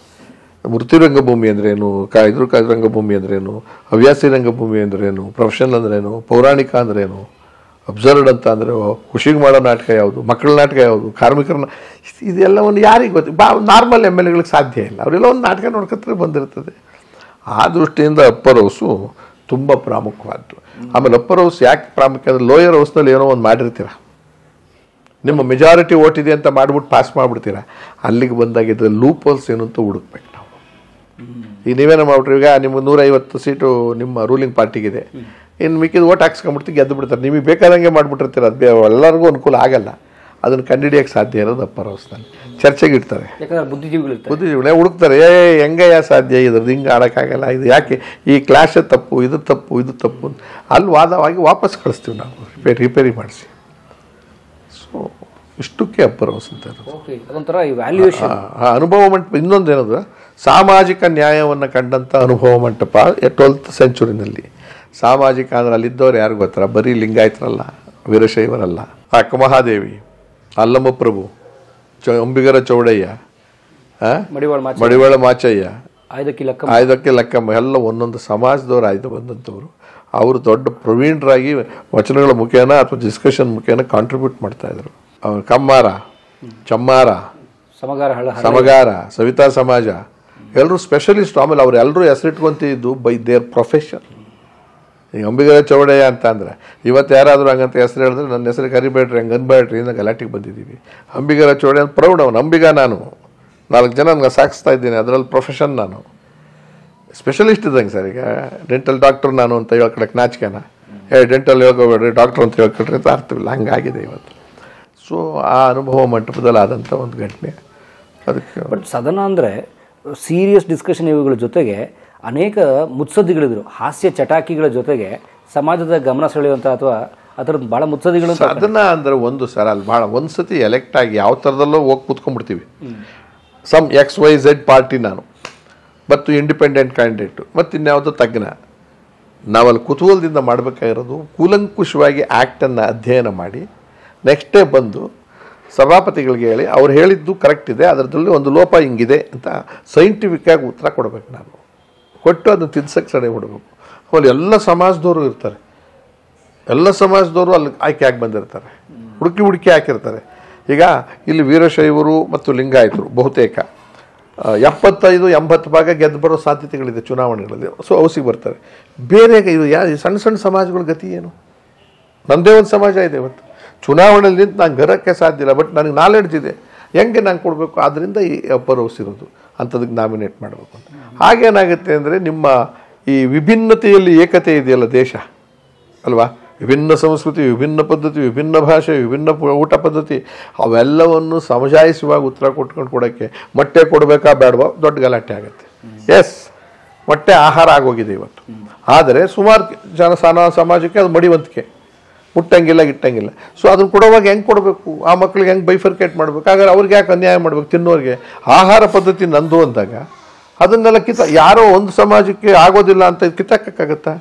ವೃತ್ತಿ ರಂಗಭೂಮಿ ಅಂದ್ರೇನು, ಇದ್ರ ರಂಗಭೂಮಿ ಅಂದ್ರೇನು, ಹವ್ಯಾಸಿ ರಂಗಭೂಮಿ ಅಂದ್ರೇನು, ಪ್ರೊಫೆಷನಲ್ ಅಂದ್ರೇನು, ಪೌರಾಣಿಕ ಅಂದ್ರೇನು, ಅಬ್ಸರ್ವ್ಡ್ ಅಂತ ಅಂದರೆ ಖುಷಿಗೆ ಮಾಡೋ ನಾಟಕ ಯಾವುದು, ಮಕ್ಕಳ ನಾಟಕ ಯಾವುದು, ಕಾರ್ಮಿಕರನ್ನ, ಇದೆಲ್ಲವನ್ನು ಯಾರಿಗೆ ಗೊತ್ತು? ನಾರ್ಮಲ್ MLAಗಳಿಗೆ ಸಾಧ್ಯ ಇಲ್ಲ. ಅವರೆಲ್ಲ ಒಂದು ನಾಟಕ ನೋಡ್ಕೊತಾರೆ ಬಂದಿರ್ತದೆ. ಆ ದೃಷ್ಟಿಯಿಂದ ಅಪ್ಪರ್ ಹೌಸು ತುಂಬ ಪ್ರಾಮುಖ್ಯವಾದ್ದು. ಆಮೇಲೆ ಅಪ್ಪರ್ ಹೌಸ್ ಯಾಕೆ ಪ್ರಾಮುಖ್ಯ ಅಂದರೆ ಲೋಯರ್ ಹೌಸ್ನಲ್ಲಿ ಏನೋ ಒಂದು ಮಾಡಿರ್ತೀರ, ನಿಮ್ಮ ಮೆಜಾರಿಟಿ ಓಟ್ ಇದೆ ಅಂತ ಮಾಡಿಬಿಟ್ಟು ಪಾಸ್ ಮಾಡಿಬಿಡ್ತೀರ. ಅಲ್ಲಿಗೆ ಬಂದಾಗಿದ್ದರೆ ಲೂಪ್ ಹೋಲ್ಸ್ ಏನು ಅಂತ ಹುಡುಕ್ಬೇಕು ನಾವು. ಈಗ ನೀವೇನೋ ಮಾಡ್ಬಿಟ್ರಿ, ಈಗ ನಿಮ್ಗೆ 150 ಸೀಟು ನಿಮ್ಮ ರೂಲಿಂಗ್ ಪಾರ್ಟಿಗಿದೆ, ಇನ್ನು ಮಿಕ್ಕಿದ ಓಟ್ ಹಾಕ್ಸ್ಕೊಂಡ್ಬಿಡ್ತೀವಿ, ಗೆದ್ದು ಬಿಡ್ತಾರೆ. ನಿಮಗೆ ಬೇಕಾದಂಗೆ ಮಾಡಿಬಿಟ್ಟಿರ್ತೀರ, ಅದು ಎಲ್ಲರಿಗೂ ಅನುಕೂಲ ಆಗಲ್ಲ. ಅದನ್ನು ಕಂಡುಹಿಡಿಯೋಕ್ಕೆ ಸಾಧ್ಯ ಇರೋದು ಅಪ್ಪರ್ ಹೌಸ್ನಲ್ಲಿ. ಚರ್ಚೆಗೆ ಇಡ್ತಾರೆ, ಬುದ್ಧಿಜೀವಿಗಳೇ ಹುಡುಕ್ತಾರೆ, ಹೆಂಗಯ್ಯ ಸಾಧ್ಯ ಇದ್ರದ್ದು, ಹಿಂಗೆ ಆಡೋಕ್ಕಾಗಲ್ಲ, ಇದು ಯಾಕೆ ಈ ಕ್ಲಾಶೇ ತಪ್ಪು, ಇದು ತಪ್ಪು, ಇದು ತಪ್ಪು. ಅಲ್ಲಿ ವಾದವಾಗಿ ವಾಪಸ್ ಕಳಿಸ್ತೀವಿ ನಾವು, ರಿಪೇರಿ ಮಾಡಿಸಿ. ಸೊ ಇಷ್ಟಕ್ಕೆ ಅಪ್ಪರ್ ಹೌಸ್ ಅಂತ ಅನುಭವ ಮಂಟಪ. ಇನ್ನೊಂದೇನಂದ್ರೆ ಸಾಮಾಜಿಕ ನ್ಯಾಯವನ್ನು ಕಂಡಂಥ ಅನುಭವ ಮಂಟಪ 12th ಸೆಂಚುರಿನಲ್ಲಿ. ಸಾಮಾಜಿಕ ಅಂದ್ರೆ ಅಲ್ಲಿದ್ದವ್ರು ಯಾರು ಗೊತ್ತಾರ? ಬರೀ ಲಿಂಗಾಯತರಲ್ಲ, ವೀರಶೈವರಲ್ಲ, ಅಕ್ಕಮಹಾದೇವಿ, ಅಲ್ಲಮಪ್ರಭು, ಅಂಬಿಗರ ಚೌಡಯ್ಯ, ಮಡಿವಾಳ ಮಾಚಯ್ಯ, ಆಯ್ದಕ್ಕೆ ಲಕ್ಕಮ್ಮ ಎಲ್ಲ ಒಂದೊಂದು ಸಮಾಜದವ್ರು ಆಯ್ದು ಬಂದಂಥವ್ರು. ಅವರು ದೊಡ್ಡ ಪ್ರವೀಣರಾಗಿ ವಚನಗಳ ಮುಖೇನ ಅಥವಾ ಡಿಸ್ಕಷನ್ ಮುಖೇನ ಕಾಂಟ್ರಿಬ್ಯೂಟ್ ಮಾಡ್ತಾಯಿದ್ರು. ಅವ್ರು ಕಮ್ಮಾರ, ಚಮ್ಮಾರ, ಸಮಗಾರ, ಸವಿತಾ ಸಮಾಜ ಎಲ್ಲರೂ ಸ್ಪೆಷಲಿಸ್ಟ್. ಆಮೇಲೆ ಅವ್ರು ಎಲ್ಲರೂ ಹೆಸರಿಟ್ಕೊಂತಿದ್ದು ಬೈ ದೇರ್ ಪ್ರೊಫೆಷನ್. ಈಗ ಅಂಬಿಗರ ಚೌಡಯ್ಯ ಅಂತ ಅಂದರೆ ಇವತ್ತು ಯಾರಾದರೂ ಹಂಗಂತ ಹೆಸರು ಹೇಳಿದ್ರೆ ನನ್ನ ಹೆಸರು ಕರಿಬೇಡ್ರಿ, ಹಂಗೆ ಅನ್ಬೇಡ್ರಿ ಅಂತ ಗಲಾಟೆಗೆ ಬಂದಿದ್ದೀವಿ. ಅಂಬಿಗರ ಚೌಡಯ್ಯ ಅಂತ ಪ್ರೌಢ ಅವನು. ಅಂಬಿಗ ನಾನು 4 ಜನ ನನಗೆ ಸಾಗಿಸ್ತಾ ಇದ್ದೀನಿ, ಅದರಲ್ಲಿ ಪ್ರೊಫೆಷನ್ ನಾನು ಸ್ಪೆಷಲಿಸ್ಟ್ ಇದ್ದಂಗೆ ಸರ್. ಈಗ ಡೆಂಟಲ್ ಡಾಕ್ಟರ್ ನಾನು ಅಂತ ಹೇಳ್ಕೊಳಕ್ಕೆ ನಾಚಿಕೆನ, ಡೆಂಟಲ್ ಹೇಳ್ಕೋಬೇಡ್ರಿ, ಡಾಕ್ಟ್ರ್ ಅಂತ ಹೇಳ್ಕೊಳ್ರಿ ಅಂತ ಅರ್ಥವಿಲ್ಲ. ಹಂಗಾಗಿದೆ ಇವತ್ತು. ಸೊ ಆ ಅನುಭವ ಮಂಟಪದಲ್ಲಿ ಆದಂಥ ಒಂದು ಘಟನೆ. ಅದಕ್ಕೆ ಬಟ್ ಸದನ ಅಂದರೆ ಸೀರಿಯಸ್ ಡಿಸ್ಕಷನ್ ಇವುಗಳ ಜೊತೆಗೆ ಅನೇಕ ಮುತ್ಸದ್ದಿಗಳಿದ್ರು, ಹಾಸ್ಯ ಚಟಾಕಿಗಳ ಜೊತೆಗೆ ಸಮಾಜದ ಗಮನ ಸೆಳೆಯುವಂಥ ಅಥವಾ ಆ ಥರದ್ದು ಭಾಳ ಮುತ್ಸದ್ದಿಗಳು. ಸದನ ಅಂದರೆ ಒಂದು ಸರ್, ಅಲ್ಲಿ ಭಾಳ ಒಂದು ಸತಿ ಎಲೆಕ್ಟ್ ಆಗಿ ಯಾವ ಥರದಲ್ಲೋ ಹೋಗಿ ಕೂತ್ಕೊಂಡ್ಬಿಡ್ತೀವಿ. ಸಮ್ XYZ ಪಾರ್ಟಿ ನಾನು ಮತ್ತು ಇಂಡಿಪೆಂಡೆಂಟ್ ಕ್ಯಾಂಡಿಡೇಟು ಮತ್ತು ಇನ್ಯಾವುದೋ ತಜ್ಞ. ನಾವಲ್ಲಿ ಕುತೂಹಲದಿಂದ ಮಾಡಬೇಕಾಗಿರೋದು ಕೂಲಂಕುಷವಾಗಿ ಆ್ಯಕ್ಟನ್ನು ಅಧ್ಯಯನ ಮಾಡಿ ನೆಕ್ಸ್ಟ್ ಡೇ ಬಂದು ಸಭಾಪತಿಗಳಿಗೆ ಹೇಳಿ ಅವ್ರು ಹೇಳಿದ್ದು ಕರೆಕ್ಟ್ ಇದೆ, ಅದರಲ್ಲಿ ಒಂದು ಲೋಪ ಹಿಂಗಿದೆ ಅಂತ ಸೈಂಟಿಫಿಕ್ಕಾಗಿ ಉತ್ತರ ಕೊಡಬೇಕು. ನಾನು ಕೊಟ್ಟು ಅದನ್ನು ತಿದ್ಸಕ್ಕೆ ಸಡೆ ಹೊಡಬೇಕು. ಆಮೇಲೆ ಎಲ್ಲ ಸಮಾಜದವರು ಇರ್ತಾರೆ, ಎಲ್ಲ ಸಮಾಜದವರು ಅಲ್ಲಿ ಆಯ್ಕೆ ಆಗಿ ಬಂದಿರ್ತಾರೆ, ಹುಡುಕಿ ಹಾಕಿರ್ತಾರೆ. ಈಗ ಇಲ್ಲಿ ವೀರಶೈವರು ಮತ್ತು ಲಿಂಗಾಯತರು ಬಹುತೇಕ 75-80 ಭಾಗ ಗೆದ್ದು ಬರೋ ಸಾಧ್ಯತೆಗಳಿದೆ ಚುನಾವಣೆಗಳಲ್ಲಿ. ಸೊ ಹೌಸಿಗೆ ಬರ್ತಾರೆ. ಬೇರೆ ಇದು ಸಣ್ಣ ಸಮಾಜಗಳ ಗತಿ ಏನು? ನಮ್ಮದೇ ಒಂದು ಸಮಾಜ ಇದೆ ಇವತ್ತು. ಚುನಾವಣೆಯಲ್ಲಿ ನಿಂತು ನಾನು ಗರಕ್ಕೆ ಸಾಧ್ಯ ಇಲ್ಲ, ಬಟ್ ನನಗೆ ನಾಲೆಡ್ಜ್ ಇದೆ, ಹೆಂಗೆ ನಾನು ಕೊಡಬೇಕು, ಆದ್ದರಿಂದ ಈ ಅಪ್ಪರ್ ಹೌಸ್ ಇರೋದು ಅಂಥದಕ್ಕೆ ನಾಮಿನೇಟ್ ಮಾಡಬೇಕು ಅಂತ. ಹಾಗೇನಾಗುತ್ತೆ ಅಂದರೆ ನಿಮ್ಮ ಈ ವಿಭಿನ್ನತೆಯಲ್ಲಿ ಏಕತೆ ಇದೆಯಲ್ಲ ದೇಶ ಅಲ್ವಾ, ವಿಭಿನ್ನ ಸಂಸ್ಕೃತಿ, ವಿಭಿನ್ನ ಪದ್ಧತಿ, ವಿಭಿನ್ನ ಭಾಷೆ, ವಿಭಿನ್ನ ಊಟ ಪದ್ಧತಿ, ಅವೆಲ್ಲವನ್ನು ಸಮಜಾಯಿಸುವಾಗ ಉತ್ತರ ಕೊಡೋಕ್ಕೆ ಮೊಟ್ಟೆ ಕೊಡಬೇಕಾ ಬೇಡವಾ ದೊಡ್ಡ ಗಲಾಟೆ ಆಗುತ್ತೆ. ಎಸ್, ಮೊಟ್ಟೆ ಆಹಾರ ಆಗೋಗಿದೆ ಇವತ್ತು, ಆದರೆ ಸುಮಾರು ಸಮಾಜಕ್ಕೆ ಅದು ಮಡಿವಂತಿಕೆ, ಮುಟ್ಟಂಗಿಲ್ಲ ಗಿಟ್ಟಂಗಿಲ್ಲ. ಸೊ ಅದನ್ನು ಕೊಡುವಾಗ ಹೆಂಗೆ ಕೊಡಬೇಕು, ಆ ಮಕ್ಳಿಗೆ ಹೆಂಗೆ ಬೈಫರ್ಕೇಟ್ ಮಾಡಬೇಕು, ಹಾಗಾದ್ರೆ ಅವ್ರಿಗೆ ಯಾಕೆ ಅನ್ಯಾಯ ಮಾಡಬೇಕು, ತಿನ್ನೋರಿಗೆ ಆಹಾರ ಪದ್ಧತಿ ನಂದು ಅಂದಾಗ ಅದನ್ನೆಲ್ಲ ಯಾರೋ ಒಂದು ಸಮಾಜಕ್ಕೆ ಆಗೋದಿಲ್ಲ ಅಂತ ಕಿತ್ತಾಕಕ್ಕಾಗತ್ತಾ?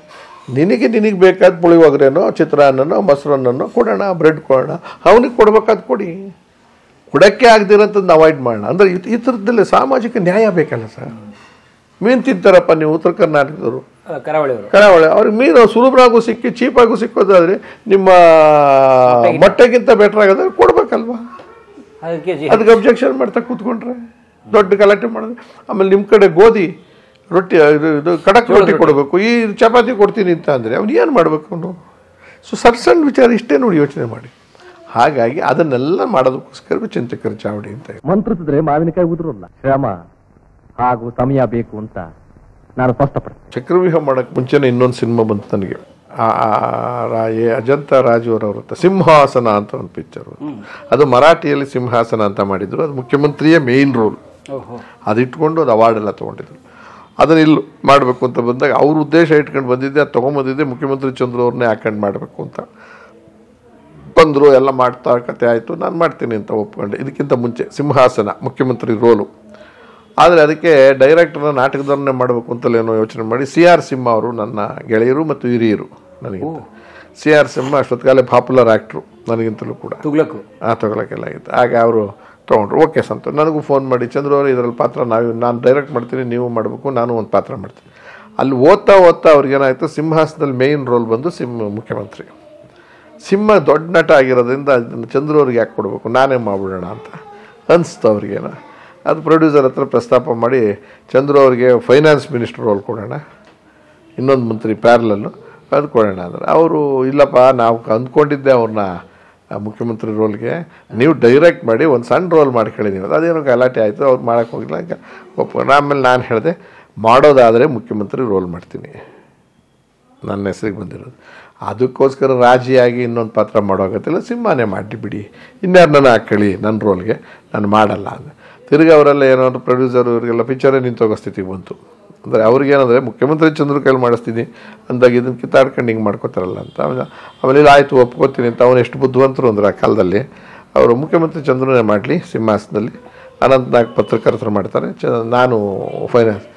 ನಿನಗೆ ಬೇಕಾದ ಪುಳಿಯೋಗರೆನೋ ಚಿತ್ರಾನ್ನನೋ ಮೊಸರನ್ನೋ ಕೊಡೋಣ, ಬ್ರೆಡ್ ಕೊಡೋಣ, ಅವನಿಗೆ ಕೊಡ್ಬೇಕಾದ್ ಕೊಡಿ, ಕೊಡೋಕ್ಕೆ ಆಗದಿರೋಂಥದ್ದು ಅವಾಯ್ಡ್ ಮಾಡೋಣ. ಅಂದರೆ ಈ ಥರದ್ದಲ್ಲೇ ಸಾಮಾಜಿಕ ನ್ಯಾಯ ಬೇಕಲ್ಲ ಸರ್. ಮೀನು ತಿಂತಾರಪ್ಪ ನೀವು ಉತ್ತರ ಕರ್ನಾಟಕದವರು, ಕರಾವಳಿ, ಅವ್ರಿಗೆ ಮೀನು ಸುಲಭರಾಗೂ ಸಿಕ್ಕಿ ಚೀಪಾಗೂ ಸಿಕ್ಕೋದಾದ್ರೆ ನಿಮ್ಮ ಮೊಟ್ಟೆಗಿಂತ ಬೆಟರ್ ಆಗೋದ್ರೆ ಕೊಡ್ಬೇಕಲ್ವಾ? ಅದಕ್ಕೆ ಅಬ್ಜೆಕ್ಷನ್ ಮಾಡ್ತಾ ಕೂತ್ಕೊಂಡ್ರೆ ದೊಡ್ಡ ಗಲಾಟೆ ಮಾಡೋದು. ಆಮೇಲೆ ನಿಮ್ಮ ಕಡೆ ಗೋಧಿ ರೊಟ್ಟಿ, ಇದು ಕಡಕ್ ರೊಟ್ಟಿ ಕೊಡಬೇಕು, ಈ ಚಪಾತಿ ಕೊಡ್ತೀನಿ ಅಂತ ಅಂದರೆ ಅವ್ನು ಏನು ಮಾಡಬೇಕು ಅವನು? ಸೊ ಸಣ್ಣ ವಿಚಾರ ಇಷ್ಟೇ ನೋಡಿ ಯೋಚನೆ ಮಾಡಿ. ಹಾಗಾಗಿ ಅದನ್ನೆಲ್ಲ ಮಾಡೋದಕ್ಕೋಸ್ಕರ ಚಿಂತಕರ ಚಾವಡಿ ಅಂತ. ಮಂತ್ರಿಸಿದ್ರೆ ಮಾವಿನಕಾಯಿ ಉದುರಲ್ಲ, ಶ್ರಮ ಹಾಗೂ ಸಮಯ ಬೇಕು ಅಂತ ನಾನು ಸ್ಪಷ್ಟಪಡ್ತೀನಿ. ಚಕ್ರವ್ಯೂಹ ಮಾಡೋಕ್ಕೆ ಮುಂಚೆನೇ ಇನ್ನೊಂದು ಸಿನಿಮಾ ಬಂತು ನನಗೆ, ಅಜಂತಾ ರಾಜುವರವ್ರ ಸಿಂಹಾಸನ ಅಂತ ಒಂದು ಪಿಕ್ಚರು. ಅದು ಮರಾಠಿಯಲ್ಲಿ ಸಿಂಹಾಸನ ಅಂತ ಮಾಡಿದ್ರು. ಅದು ಮುಖ್ಯಮಂತ್ರಿಯೇ ಮೇಯ್ನ್ ರೋಲ್. ಅದಿಟ್ಕೊಂಡು ಅದು ಅವಾರ್ಡ್ ಎಲ್ಲ ತೊಗೊಂಡಿದ್ರು. ಅದನ್ನು ಇಲ್ಲಿ ಮಾಡಬೇಕು ಅಂತ ಬಂದಾಗ ಅವ್ರ ಉದ್ದೇಶ ಇಟ್ಕೊಂಡು ಬಂದಿದ್ದೆ, ಅದು ತೊಗೊಂಬಂದಿದ್ದೆ ಮುಖ್ಯಮಂತ್ರಿ ಚಂದ್ರು ಅವ್ರನ್ನೇ ಹಾಕೊಂಡು ಮಾಡಬೇಕು ಅಂತ ಬಂದರು. ಎಲ್ಲ ಮಾಡ್ತಾ ಕತೆ ಆಯಿತು, ನಾನು ಮಾಡ್ತೀನಿ ಅಂತ ಒಪ್ಕೊಂಡೆ. ಇದಕ್ಕಿಂತ ಮುಂಚೆ ಸಿಂಹಾಸನ ಮುಖ್ಯಮಂತ್ರಿ ರೋಲು. ಆದರೆ ಅದಕ್ಕೆ ಡೈರೆಕ್ಟರ್ನ ನಾಟಕದವ್ರನ್ನೇ ಮಾಡಬೇಕು ಅಂತಲೇನೋ ಯೋಚನೆ ಮಾಡಿ CR ಸಿಂಹ ಅವರು ನನ್ನ ಗೆಳೆಯರು ಮತ್ತು ಹಿರಿಯರು ನನಗಿಂತ. CR ಸಿಂಹ ಅಷ್ಟೊತ್ತಿಗಾಲೇ ಪಾಪ್ಯುಲರ್ ಆ್ಯಕ್ಟ್ರು ನನಗಿಂತಲೂ ಕೂಡ, ತೊಗೊಳಕ್ಕೆಲ್ಲ ಆಗಿತ್ತು. ಆಗ ಅವರು ತೊಗೊಂಡ್ರು. ಓಕೆ ಸಂತೋಷ. ನನಗೂ ಫೋನ್ ಮಾಡಿ, ಚಂದ್ರು ಅವರು ಇದರಲ್ಲಿ ಪಾತ್ರ ನಾನು ಡೈರೆಕ್ಟ್ ಮಾಡ್ತೀನಿ, ನೀವು ಮಾಡಬೇಕು, ನಾನು ಒಂದು ಪಾತ್ರ ಮಾಡ್ತೀನಿ. ಅಲ್ಲಿ ಓದ್ತಾ ಅವ್ರಿಗೇನಾಯಿತು, ಸಿಂಹಾಸನದಲ್ಲಿ ಮೇಯ್ನ್ ರೋಲ್ ಬಂದು ಮುಖ್ಯಮಂತ್ರಿ. ಸಿಂಹ ದೊಡ್ಡ ನಟ ಆಗಿರೋದ್ರಿಂದ ಅದನ್ನು ಚಂದ್ರು ಅವ್ರಿಗೆ ಯಾಕೆ ಕೊಡಬೇಕು, ನಾನೇ ಮಾಡ್ಬಿಡೋಣ ಅಂತ ಅನಿಸ್ತು ಅವ್ರಿಗೇನೋ. ಅದು ಪ್ರೊಡ್ಯೂಸರ್ ಹತ್ರ ಪ್ರಸ್ತಾಪ ಮಾಡಿ ಚಂದ್ರು ಅವ್ರಿಗೆ ಫೈನಾನ್ಸ್ ಮಿನಿಸ್ಟರ್ ರೋಲ್ ಕೊಡೋಣ, ಇನ್ನೊಂದು ಮಂತ್ರಿ ಪ್ಯಾರಲಲ್ಲು ಅದು ಕೊಡೋಣ ಅಂದರೆ ಅವರು ಇಲ್ಲಪ್ಪ, ನಾವು ಅಂದ್ಕೊಂಡಿದ್ದೆ ಅವ್ರನ್ನ ಮುಖ್ಯಮಂತ್ರಿ ರೋಲ್ಗೆ, ನೀವು ಡೈರೆಕ್ಟ್ ಮಾಡಿ ಒಂದು ಸಣ್ಣ ರೋಲ್ ಮಾಡ್ಕೊಳ್ಳಿ ನೀವು. ಅದೇನೋ ಗಲಾಟೆ ಆಯಿತು, ಅವ್ರು ಮಾಡೋಕ್ಕೆ ಹೋಗಿಲ್ಲ. ಒಪ್ಕೊಂಡು ಆಮೇಲೆ ನಾನು ಹೇಳಿದೆ, ಮಾಡೋದಾದರೆ ಮುಖ್ಯಮಂತ್ರಿ ರೋಲ್ ಮಾಡ್ತೀನಿ, ನನ್ನ ಹೆಸರಿಗೆ ಬಂದಿರೋದು. ಅದಕ್ಕೋಸ್ಕರ ರಾಜಿಯಾಗಿ ಇನ್ನೊಂದು ಪಾತ್ರ ಮಾಡೋಗತ್ತಿಲ್ಲ, ಸಿಂಹನೇ ಮಾಡಿಬಿಡಿ, ಇನ್ಯಾರನ್ನ ಹಾಕ್ಕೊಳ್ಳಿ ನನ್ನ ರೋಲ್ಗೆ, ನಾನು ಮಾಡಲ್ಲ ಅಂದರೆ ತಿರ್ಗಿ ಅವರೆಲ್ಲ ಏನಾದ್ರು ಪ್ರೊಡ್ಯೂಸರ್ ಇವರಿಗೆಲ್ಲ ಪಿಕ್ಚರೇ ನಿಂತೋಗೋ ಸ್ಥಿತಿಗೆ ಬಂತು. ಅಂದರೆ ಅವ್ರಿಗೇನಂದರೆ ಮುಖ್ಯಮಂತ್ರಿ ಚಂದ್ರ ಕೈಲಿ ಮಾಡಿಸ್ತೀನಿ ಅಂದಾಗ ಇದನ್ನು ಕಿತ್ತಾಡ್ಕೊಂಡು ಹಿಂಗೆ ಮಾಡ್ಕೋತಾರಲ್ಲ ಅಂತ. ಆಮೇಲೆ ಇಲ್ಲ ಆಯಿತು ಒಪ್ಕೋತೀನಿ ಅಂತ. ಅವನು ಎಷ್ಟು ಬುದ್ಧಿವಂತರು ಅಂದ್ರೆ ಆ ಕಾಲದಲ್ಲಿ, ಅವರು ಮುಖ್ಯಮಂತ್ರಿ ಚಂದ್ರನೇ ಮಾಡಲಿ ಸಿಂಹಾಸನದಲ್ಲಿ, ಅನಂತನಾಗ್ ಪತ್ರಕರ್ತರು ಮಾಡ್ತಾರೆ, ನಾನು ಫೈನಾನ್ಸ್.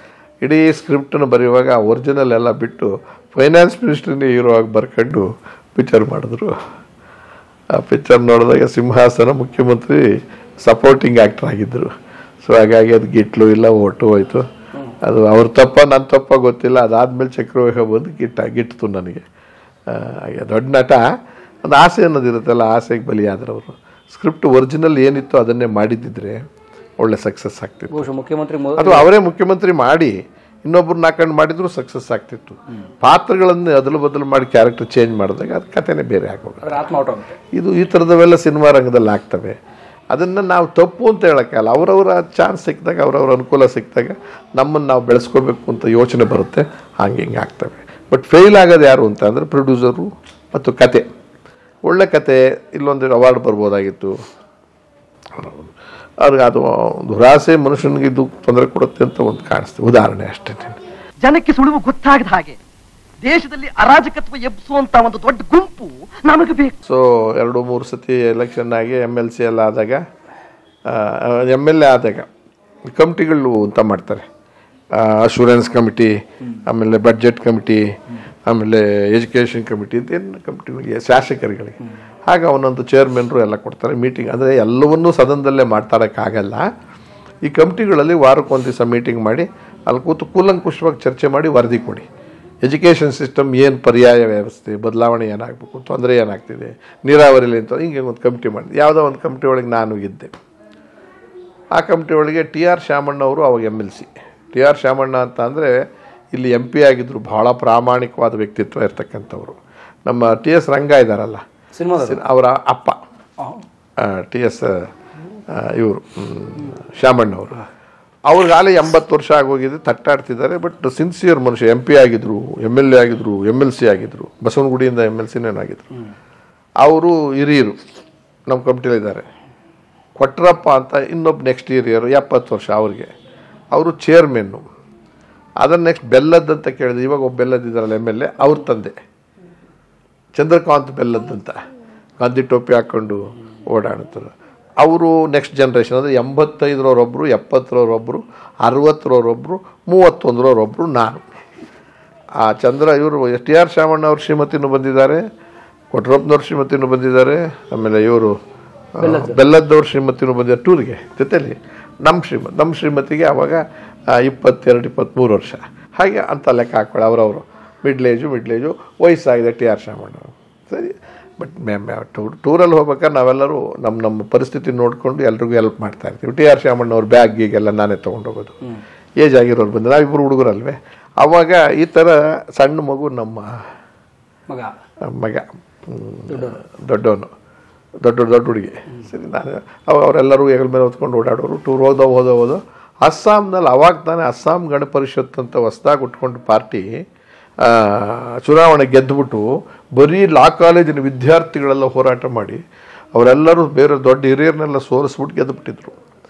ಇಡೀ ಸ್ಕ್ರಿಪ್ಟನ್ನು ಬರೆಯುವಾಗ ಒರಿಜಿನಲ್ ಎಲ್ಲ ಬಿಟ್ಟು ಫೈನಾನ್ಸ್ ಮಿನಿಸ್ಟ್ರಿನೇ ಹೀರೋ ಆಗಿ ಬರ್ಕೊಂಡು ಪಿಕ್ಚರ್ ಮಾಡಿದ್ರು. ಆ ಪಿಕ್ಚರ್ ನೋಡಿದಾಗ ಸಿಂಹಾಸನ ಮುಖ್ಯಮಂತ್ರಿ ಸಪೋರ್ಟಿಂಗ್ ಆ್ಯಕ್ಟರ್ ಆಗಿದ್ದರು. ಸೊ ಹಾಗಾಗಿ ಅದು ಗಿಟ್ಲು ಇಲ್ಲ, ಒಟ್ಟು ಹೋಯ್ತು. ಅದು ಅವ್ರ ತಪ್ಪ ನನ್ನ ತಪ್ಪ ಗೊತ್ತಿಲ್ಲ. ಅದಾದಮೇಲೆ ಚಕ್ರವ್ಯೂಹ ಬಂದು ಗಿಟ್ಟಿತು ನನಗೆ. ದೊಡ್ಡ ನಟ ಒಂದು ಆಸೆ ಅನ್ನೋದಿರುತ್ತಲ್ಲ, ಆಸೆಗೆ ಬಲಿಯಾದ್ರೆ ಅವರು ಸ್ಕ್ರಿಪ್ಟ್ ಒರಿಜಿನಲ್ ಏನಿತ್ತು ಅದನ್ನೇ ಮಾಡಿದ್ದಿದ್ರೆ ಒಳ್ಳೆ ಸಕ್ಸಸ್ ಆಗ್ತಿತ್ತು. ಮುಖ್ಯಮಂತ್ರಿ ಅಥವಾ ಅವರೇ ಮುಖ್ಯಮಂತ್ರಿ ಮಾಡಿ ಇನ್ನೊಬ್ಬರನ್ನ ಹಾಕೊಂಡು ಮಾಡಿದ್ರು ಸಕ್ಸಸ್ ಆಗ್ತಿತ್ತು. ಪಾತ್ರಗಳನ್ನು ಅದಲು ಬದಲು ಮಾಡಿ ಕ್ಯಾರೆಕ್ಟರ್ ಚೇಂಜ್ ಮಾಡಿದಾಗ ಅದು ಕಥೆನೇ ಬೇರೆ ಆಗೋದು. ಇದು ಈ ಥರದವೆಲ್ಲ ಸಿನಿಮಾ ರಂಗದಲ್ಲಿ ಆಗ್ತವೆ. ಅದನ್ನು ನಾವು ತಪ್ಪು ಅಂತ ಹೇಳೋಕ್ಕಲ್ಲ, ಅವರವರ ಚಾನ್ಸ್ ಸಿಕ್ಕಿದಾಗ, ಅವರವರ ಅನುಕೂಲ ಸಿಕ್ಕಿದಾಗ ನಮ್ಮನ್ನು ನಾವು ಬೆಳೆಸ್ಕೋಬೇಕು ಅಂತ ಯೋಚನೆ ಬರುತ್ತೆ, ಹಿಂಗೆ ಆಗ್ತವೆ. ಬಟ್ ಫೇಲ್ ಆಗೋದು ಯಾರು ಅಂತ ಅಂದರೆ ಪ್ರೊಡ್ಯೂಸರು ಮತ್ತು ಕತೆ. ಒಳ್ಳೆ ಕತೆ, ಇಲ್ಲೊಂದು ಅವಾರ್ಡ್ ಬರ್ಬೋದಾಗಿತ್ತು. ಅವ್ರಿಗೆ ಅದು ದುರಾಸೆ ಮನುಷ್ಯನಿಗೆ ಇದು ತೊಂದರೆ ಕೊಡುತ್ತೆ ಅಂತ ಒಂದು ಕಾಣಿಸ್ತದೆ, ಉದಾಹರಣೆ ಅಷ್ಟೇ. ಜನಕ್ಕೆ ಸುಳಿವು ಗೊತ್ತಾಗದ ಹಾಗೆ ದೇಶದಲ್ಲಿ ಅರಾಜಕತ್ವ ಎಬ್ಬಿಸುವಂತ ಒಂದು ದೊಡ್ಡ ಗುಂಪು ನಮಗೆ ಬೇಕು. ಸೊ 2-3 ಸತಿ ಎಲೆಕ್ಷನ್ ಆಗಿ MLC ಎಲ್ಲ ಆದಾಗ, MLA ಆದಾಗ ಕಮಿಟಿಗಳು ಅಂತ ಮಾಡ್ತಾರೆ. ಅಶೂರೆನ್ಸ್ ಕಮಿಟಿ, ಆಮೇಲೆ ಬಡ್ಜೆಟ್ ಕಮಿಟಿ, ಆಮೇಲೆ ಎಜುಕೇಷನ್ ಕಮಿಟಿ ಅಂತ ಏನು ಕಮಿಟಿಗಳಿಗೆ, ಶಾಸಕರುಗಳಿಗೆ. ಆಗ ಅವನೊಂದು ಚೇರ್ಮನ್ರು ಎಲ್ಲ ಕೊಡ್ತಾರೆ ಮೀಟಿಂಗ್. ಅಂದರೆ ಎಲ್ಲವನ್ನೂ ಸದನದಲ್ಲೇ ಮಾಡ್ತಾರಕ್ಕಾಗಲ್ಲ. ಈ ಕಮಿಟಿಗಳಲ್ಲಿ ವಾರಕ್ಕೊಂದು ದಿವಸ ಮೀಟಿಂಗ್ ಮಾಡಿ ಅಲ್ಲಿ ಕೂತು ಕೂಲಂಕುಷವಾಗಿ ಚರ್ಚೆ ಮಾಡಿ ವರದಿ ಕೊಡಿ. ಎಜುಕೇಷನ್ ಸಿಸ್ಟಮ್ ಏನು ಪರ್ಯಾಯ ವ್ಯವಸ್ಥೆ, ಬದಲಾವಣೆ ಏನಾಗಬೇಕು, ತೊಂದರೆ ಏನಾಗ್ತಿದೆ, ನೀರಾವರಿಲಿ ಅಂತ ಹಿಂಗೆ ಒಂದು ಕಮಿಟಿ ಮಾಡಿದೆ. ಯಾವುದೋ ಒಂದು ಕಮಿಟಿ ಒಳಗೆ ನಾನು ಇದ್ದೆ. ಆ ಕಮಿಟಿ ಒಳಗೆ TR ಶಾಮಣ್ಣ ಅವರು ಅವಾಗ MLC. TR ಶಾಮಣ್ಣ ಅಂತ ಅಂದರೆ ಇಲ್ಲಿ MP ಆಗಿದ್ದರು, ಭಾಳ ಪ್ರಾಮಾಣಿಕವಾದ ವ್ಯಕ್ತಿತ್ವ ಇರ್ತಕ್ಕಂಥವ್ರು. ನಮ್ಮ TS ರಂಗ ಇದ್ದಾರಲ್ಲ, ಅವರ ಅಪ್ಪ TS ಇವರು ಶಾಮಣ್ಣವರು. ಅವ್ರಿಗಾಲೇ 80 ವರ್ಷ ಆಗೋಗಿದೆ, ತಟ್ಟಾಡ್ತಿದ್ದಾರೆ. ಬಟ್ ಸಿನ್ಸಿಯರ್ ಮನುಷ್ಯ, MP ಆಗಿದ್ರು, MLA ಆಗಿದ್ರು, MLC ಆಗಿದ್ರು, ಬಸವನಗುಡಿಯಿಂದ MLC-ನೇನಾಗಿದ್ರು. ಅವರು ಹಿರಿಯರು ನಮ್ಮ ಕಮಿಟಿಲಿದ್ದಾರೆ. ಕೊಟ್ರಪ್ಪ ಅಂತ ಇನ್ನೊಬ್ಬ ನೆಕ್ಸ್ಟ್ ಹಿರಿಯರು 70 ವರ್ಷ ಅವ್ರಿಗೆ, ಅವರು ಚೇರ್ಮನ್ನು. ಅದನ್ನು ನೆಕ್ಸ್ಟ್ ಬೆಲ್ಲದ್ದಂತ ಕೇಳಿದೆ. ಇವಾಗ ಒಬ್ಬ ಬೆಲ್ಲದಿದ್ದಾರಲ್ಲ MLA, ಅವ್ರ ತಂದೆ ಚಂದ್ರಕಾಂತ್ ಬೆಲ್ಲದ್ದಂತ, ಗಾಂಧಿ ಟೋಪಿ ಹಾಕ್ಕೊಂಡು ಓಡಾಡುತ್ತಾರೆ. ಅವರು ನೆಕ್ಸ್ಟ್ ಜನ್ರೇಷನ್ ಅಂದರೆ 85ರವರೊಬ್ಬರು, 70ರವರೊಬ್ಬರು, 60ರವರೊಬ್ಬರು, 31ರವರೊಬ್ಬರು, ನಾನು. ಆ ಇವರು TR ಶಾಮಣ್ಣ ಅವ್ರ ಶ್ರೀಮತಿನೂ ಬಂದಿದ್ದಾರೆ, ಕೊಟ್ರಪ್ಪನವ್ರ ಶ್ರೀಮತಿನೂ ಬಂದಿದ್ದಾರೆ, ಆಮೇಲೆ ಇವರು ಬೆಲ್ಲದವ್ರ ಶ್ರೀಮತಿನೂ ಬಂದಿದ್ದಾರೆ ಟೂರಿಗೆ ಜೊತೆಲಿ. ನಮ್ಮ ಶ್ರೀಮತಿಗೆ ಆವಾಗ 22-23 ವರ್ಷ, ಹಾಗೆ ಅಂತ ಲೆಕ್ಕ ಹಾಕ್ಕೊಳ್ಳಿ. ಅವರವರು ಮಿಡ್ಲ್ ಏಜು ವಯಸ್ಸಾಗಿದೆ TR ಶಾಮಣ್ಣ. ಸರಿ, ಬಟ್ ಟೂರಲ್ಲಿ ಹೋಗ್ಬೇಕಾದ್ರೆ ನಾವೆಲ್ಲರೂ ನಮ್ಮ ಪರಿಸ್ಥಿತಿ ನೋಡಿಕೊಂಡು ಎಲ್ರಿಗೂ ಹೆಲ್ಪ್ ಮಾಡ್ತಾ ಇರ್ತೀವಿ. TR ಶಾಮಣ್ಣ ಅವ್ರ ಬ್ಯಾಗ್ ಗೀಗೆಲ್ಲ ನಾನೇ ತೊಗೊಂಡೋಗೋದು. ಏಜ್ ಆಗಿರೋರು ಬಂದು ನಾವಿಬ್ಬರು ಹುಡುಗರಲ್ವೇ. ಆವಾಗ ಈ ಥರ ಸಣ್ಣ ಮಗು ನಮ್ಮ ಮಗ ದೊಡ್ಡವನು, ದೊಡ್ಡ ಹುಡುಗಿ. ಸರಿ, ನಾನು ಅವರೆಲ್ಲರೂ ಹೆಗಲ ಮೇಲೆ ಹೊತ್ಕೊಂಡು ಓಡಾಡೋರು. ಟೂರ್ ಹೋದೋ ಅಸ್ಸಾಂನಲ್ಲಿ ಅವಾಗ ತಾನೇ ಅಸ್ಸಾಂ ಗಣ ಪರಿಷತ್ ಅಂತ ಹೊಸ್ದಾಗಿ ಉಟ್ಕೊಂಡು ಪಾರ್ಟಿ ಚುನಾವಣೆ ಗೆದ್ದುಬಿಟ್ಟು ಬರೀ ಲಾ ಕಾಲೇಜಿನ ವಿದ್ಯಾರ್ಥಿಗಳೆಲ್ಲ ಹೋರಾಟ ಮಾಡಿ ಅವರೆಲ್ಲರೂ ಬೇರೆ ದೊಡ್ಡ ಹಿರಿಯರನ್ನೆಲ್ಲ ಸೋಲಿಸ್ಬಿಟ್ಟು ಗೆದ್ದುಬಿಟ್ಟಿದ್ರು.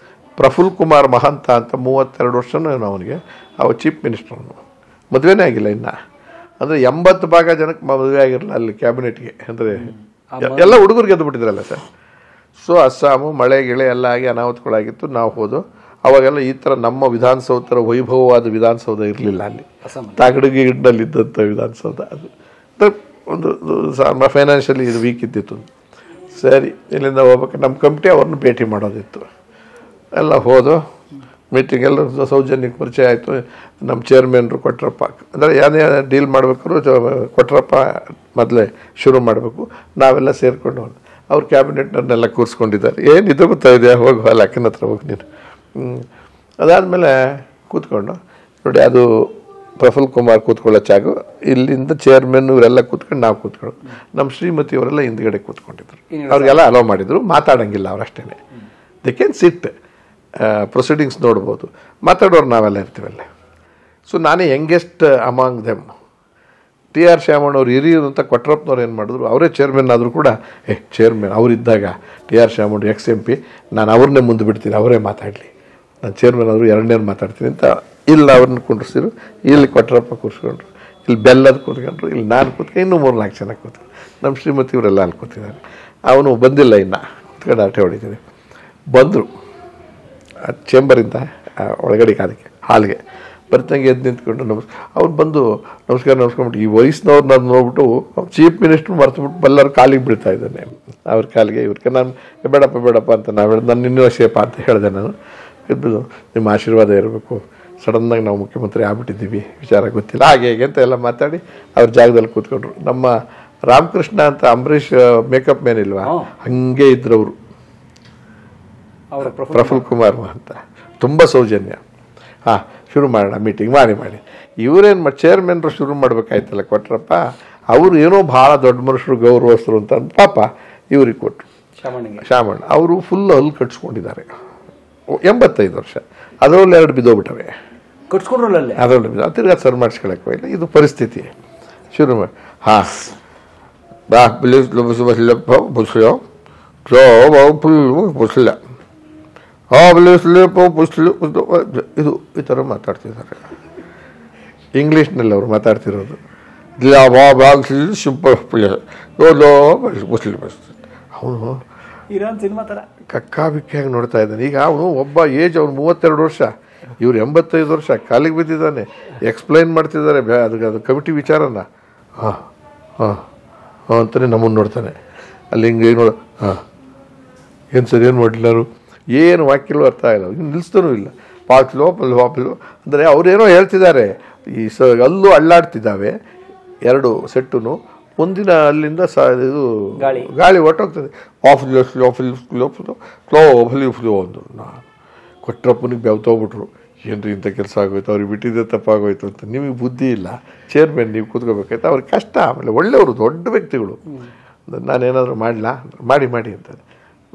ಪ್ರಫುಲ್ ಕುಮಾರ್ ಮಹಂತ ಅಂತ 32 ವರ್ಷನೂ ಅವನಿಗೆ, ಅವ ಚೀಫ್ ಮಿನಿಸ್ಟರ್. ಮದುವೆನೇ ಆಗಿಲ್ಲ ಇನ್ನು. ಅಂದರೆ 80 ಭಾಗ ಜನಕ್ಕೆ ಮದುವೆ ಆಗಿರಲಿಲ್ಲ ಅಲ್ಲಿ ಕ್ಯಾಬಿನೆಟ್ಗೆ. ಅಂದರೆ ಎಲ್ಲ ಹುಡುಗರು ಗೆದ್ದುಬಿಟ್ಟಿದ್ರಲ್ಲ ಸರ್. ಸೊ ಅಸ್ಸಾಮು ಮಳೆ ಗಿಳೆ ಎಲ್ಲ ಆಗಿ ಅನಾಹುತಗಳಾಗಿತ್ತು. ನಾವು ಹೋದು ಅವಾಗೆಲ್ಲ ಈ ಥರ ನಮ್ಮ ವಿಧಾನಸೌಧ ಥರ ವೈಭವವಾದ ವಿಧಾನಸೌಧ ಇರಲಿಲ್ಲ ಅಲ್ಲಿ. ತಾಗಡಗಿಡ್ನಲ್ಲಿದ್ದಂಥ ವಿಧಾನಸೌಧ ಅದು ಒಂದು ಫೈನಾನ್ಷಿಯಲಿ ಇದು ವೀಕ್ ಇದ್ದಿತ್ತು. ಸರಿ, ಇಲ್ಲಿಂದ ಹೋಗ್ಬೇಕು. ನಮ್ಮ ಕಮಿಟಿ ಅವ್ರನ್ನ ಭೇಟಿ ಮಾಡೋದಿತ್ತು. ಎಲ್ಲ ಹೋದು ಮೀಟಿಂಗ್ ಎಲ್ಲ ಸೌಜನ್ಯಕ್ಕೆ ಪರಿಚಯ ಆಯಿತು. ನಮ್ಮ ಚೇರ್ಮನ್ರು ಕೊಟ್ರಪ್ಪ, ಅಂದರೆ ಏನೇ ಡೀಲ್ ಮಾಡಬೇಕಾದ್ರು ಕೊಟ್ರಪ್ಪ ಮೊದಲೇ ಶುರು ಮಾಡಬೇಕು. ನಾವೆಲ್ಲ ಸೇರಿಕೊಂಡು ಅವ್ರ ಕ್ಯಾಬಿನೆಟ್ನನ್ನೆಲ್ಲ ಕೂರಿಸ್ಕೊಂಡಿದ್ದಾರೆ. ಏನಿದು ಗೊತ್ತಾಯಿದೆ, ಹೋಗು ಅಲ್ಲಿ ಅಕ್ಕನ ಹತ್ರ ಹೋಗಿ ನೀನು. ಅದಾದಮೇಲೆ ಕೂತ್ಕೊಂಡು ನೋಡಿ, ಅದು ಪ್ರಫುಲ್ ಕುಮಾರ್ ಕೂತ್ಕೊಳ್ಳೋ ಚಾಗು, ಇಲ್ಲಿಂದ ಚೇರ್ಮನ್ ಇವರೆಲ್ಲ ಕೂತ್ಕೊಂಡು ನಾವು ಕೂತ್ಕೊಳ್ಳೋದು. ನಮ್ಮ ಶ್ರೀಮತಿಯವರೆಲ್ಲ ಹಿಂದ್ಗಡೆ ಕೂತ್ಕೊಂಡಿದ್ರು. ಅವ್ರಿಗೆಲ್ಲ ಅಲೋ ಮಾಡಿದರು, ಮಾತಾಡೋಂಗಿಲ್ಲ ಅವರಷ್ಟೇ. ದೇ ಕ್ಯಾನ್ ಸಿಟ್, ಪ್ರೊಸೀಡಿಂಗ್ಸ್ ನೋಡ್ಬೋದು, ಮಾತಾಡೋರು ನಾವೆಲ್ಲ ಇರ್ತೀವಲ್ಲ. ಸೊ ನಾನೇ youngest among them. TR Shamanna ಅವ್ರು ಹಿರಿಯರು ಅಂತ ಕೊಟ್ರಪ್ಪನವ್ರು ಏನು ಮಾಡಿದ್ರು, ಅವರೇ ಚೇರ್ಮನ್ ಆದರೂ ಕೂಡ ಚೇರ್ಮನ್ ಅವರಿದ್ದಾಗ TR ಶಾಮಣ್ಣ ex-MP, ನಾನು ಅವ್ರನ್ನೇ ಮುಂದೆ ಬಿಡ್ತೀನಿ, ಅವರೇ ಮಾತಾಡಲಿ, ನಾನು ಚೇರ್ಮನ್ ಆದರೂ ಎರಡನೇರು ಮಾತಾಡ್ತೀನಿ ಅಂತ ಇಲ್ಲಿ ಅವ್ರನ್ನ ಕುಂಡ್ರಿಸಿದ್ರು. ಇಲ್ಲಿ ಕೊಟ್ರಪ್ಪ ಕೂರಿಸ್ಕೊಂಡ್ರು, ಇಲ್ಲಿ ಬೆಲ್ಲದ ಕೂತ್ಕೊಂಡ್ರು, ಇಲ್ಲಿ ನಾನು ಕೂತ್ಕೊಂಡು ಇನ್ನೂ 3-4 ಜನ ಕೂತ್ಕೊಂಡು, ನಮ್ಮ ಶ್ರೀಮತಿಯವರೆಲ್ಲ ಅಲ್ಲಿ ಕೂತಿದ್ದಾರೆ. ಅವನು ಬಂದಿಲ್ಲ, ಇನ್ನು ಕೂತ್ಕೊಂಡು ಆಟೆ ಹೊಡಿತೀನಿ. ಬಂದರು ಚೇಂಬರಿಂದ ಒಳಗಡೆಗೆ, ಅದಕ್ಕೆ ಹಾಲ್ಗೆ ಬರ್ತಾಗೆ ಎದ್ದು ನಿಂತ್ಕೊಂಡು ಅವ್ರು ಬಂದು ನಮಸ್ಕೊಂಡ್ಬಿಟ್ಟು ಈ ವಯಸ್ಸಿನವ್ರು ನಾನು ನೋಡ್ಬಿಟ್ಟು ಚೀಫ್ ಮಿನಿಸ್ಟ್ರು ಮರ್ತುಬಿಟ್ಟು ಎಲ್ಲರೂ ಕಾಲಿಗೆ ಬೀಳ್ತಾ ಇದ್ದಾನೆ. ಅವ್ರ ಕಾಲಿಗೆ ಇವ್ರಿಗೆ ನಾನು ಬೇಡಪ್ಪ ಅಂತ ನಾನು ನಿನ್ನ ಶೇಪ ಅಂತ ಹೇಳಿದೆ. ನಾನು ಇದ್ಬಿಟ್ಟು ನಿಮ್ಮ ಆಶೀರ್ವಾದ ಇರಬೇಕು, ಸಡನ್ನಾಗಿ ನಾವು ಮುಖ್ಯಮಂತ್ರಿ ಆಗ್ಬಿಟ್ಟಿದ್ದೀವಿ, ವಿಚಾರ ಗೊತ್ತಿಲ್ಲ, ಹಾಗೆ ಹೇಗೆ ಅಂತ ಎಲ್ಲ ಮಾತಾಡಿ ಅವ್ರ ಜಾಗದಲ್ಲಿ ಕೂತ್ಕೊಂಡ್ರು. ನಮ್ಮ ರಾಮಕೃಷ್ಣ ಅಂತ ಅಂಬರೀಷ್ ಮೇಕಪ್ ಮ್ಯಾನ್ ಇಲ್ವಾ, ಹಂಗೆ ಇದ್ರು ಅವರು, ಪ್ರಫುಲ್ ಕುಮಾರ್ ಅಂತ, ತುಂಬ ಸೌಜನ್ಯ. ಹಾಂ, ಶುರು ಮಾಡೋಣ ಮೀಟಿಂಗ್ ಮಾಡಿ ಇವರೇನು ಚೇರ್ಮನ್ರು ಶುರು ಮಾಡಬೇಕಾಯ್ತಲ್ಲ ಕೊಟ್ರಪ್ಪ. ಅವರು ಏನೋ ಭಾಳ ದೊಡ್ಡ ಮನುಷ್ಯರು, ಗೌರವಸ್ಥರು ಅಂತ ಪಾಪ ಇವ್ರಿಗೆ ಕೊಟ್ಟರು. ಶಾಮಣ್ಣ ಅವರು ಫುಲ್ ಅಲ್ಲಿ ಕಟ್ಸ್ಕೊಂಡಿದ್ದಾರೆ, 85 ವರ್ಷ. ಅದರಲ್ಲಿ 2 ಬಿದ್ದೋಗ್ಬಿಟ್ಟವೆ, ಕಟ್ಸ್ಕೊಂಡ್ರಲ್ಲೇ ಅದರಲ್ಲಿ ಬಿದ್ದು ತಿರ್ಗಾ ಸರ್ ಮಾಡಿಸ್ಕೊಳಕ್ಕೆ ಇಲ್ಲ. ಇದು ಪರಿಸ್ಥಿತಿ. ಶುರು ಮಾಡಿ ಹಾಂ ಬುಸ್ಲ ಇದು ಈ ಥರ ಮಾತಾಡ್ತಿದ್ದಾರೆ. ಇಂಗ್ಲೀಷ್ನಲ್ಲಿ ಅವರು ಮಾತಾಡ್ತಿರೋದು. ಅವನು ಇರಾನ್ ಸಿನಿಮಾ ಥರ ಕಕ್ಕಾಬಿಕ್ಕಿಯಾಗಿ ನೋಡ್ತಾ ಇದ್ದಾನೆ. ಈಗ ಅವನು ಒಬ್ಬ ಏಜ್ ಅವ್ನು 32 ವರ್ಷ, ಇವ್ರು 85 ವರ್ಷ, ಕಾಲಿಗೆ ಬಿದ್ದಿದ್ದಾನೆ. ಎಕ್ಸ್ಪ್ಲೈನ್ ಮಾಡ್ತಿದ್ದಾರೆ ಅದು ಕಮಿಟಿ ವಿಚಾರನ. ಹಾಂ ಅಂತಲೇ ನಮ್ಮನ್ನು ನೋಡ್ತಾನೆ. ಅಲ್ಲಿ ಹಿಂಗೆ ನೋಡ, ಏನು ಸರ್ ಏನು ಮಾಡಲಿಲ್ಲ, ಏನು ವಾಕ್ಯಗಳು ಅರ್ಥ ಆಗಿಲ್ಲ, ಇನ್ನು ನಿಲ್ಲಿಸ್ತಾನೂ ಇಲ್ಲ. ಪಾಪ್ಲು ಅಂದರೆ ಅವರೇನೋ ಹೇಳ್ತಿದ್ದಾರೆ. ಈ ಅಲ್ಲೂ ಅಳ್ಳಾಡ್ತಿದ್ದಾವೆ 2 ಸೆಟ್ಟು. ಮುಂದಿನ ಅಲ್ಲಿಂದ ಇದು ಗಾಳಿ ಹೊಟ್ಟೋಗ್ತದೆ. ಫ್ಲೋ ಅಂದರು. ನಾನು ಕೊಟ್ರಪ್ಪನಿಗೆ ಬೆವ್ತೋಗ್ಬಿಟ್ರು. ಏನ್ರಿ ಇಂಥ ಕೆಲಸ ಆಗೋಯ್ತು, ಅವ್ರಿಗೆ ಬಿಟ್ಟಿದ್ದೆ ತಪ್ಪಾಗೋಯ್ತು ಅಂತ. ನಿಮಗೆ ಬುದ್ಧಿ ಇಲ್ಲ, ಚೇರ್ಮನ್ ನೀವು ಕೂತ್ಕೋಬೇಕಾಯ್ತು. ಅವ್ರಿಗೆ ಕಷ್ಟ. ಆಮೇಲೆ ಒಳ್ಳೆಯವರು, ದೊಡ್ಡ ವ್ಯಕ್ತಿಗಳು. ನಾನೇನಾದರೂ ಮಾಡಲಾ, ಮಾಡಿ ಅಂತಾರೆ.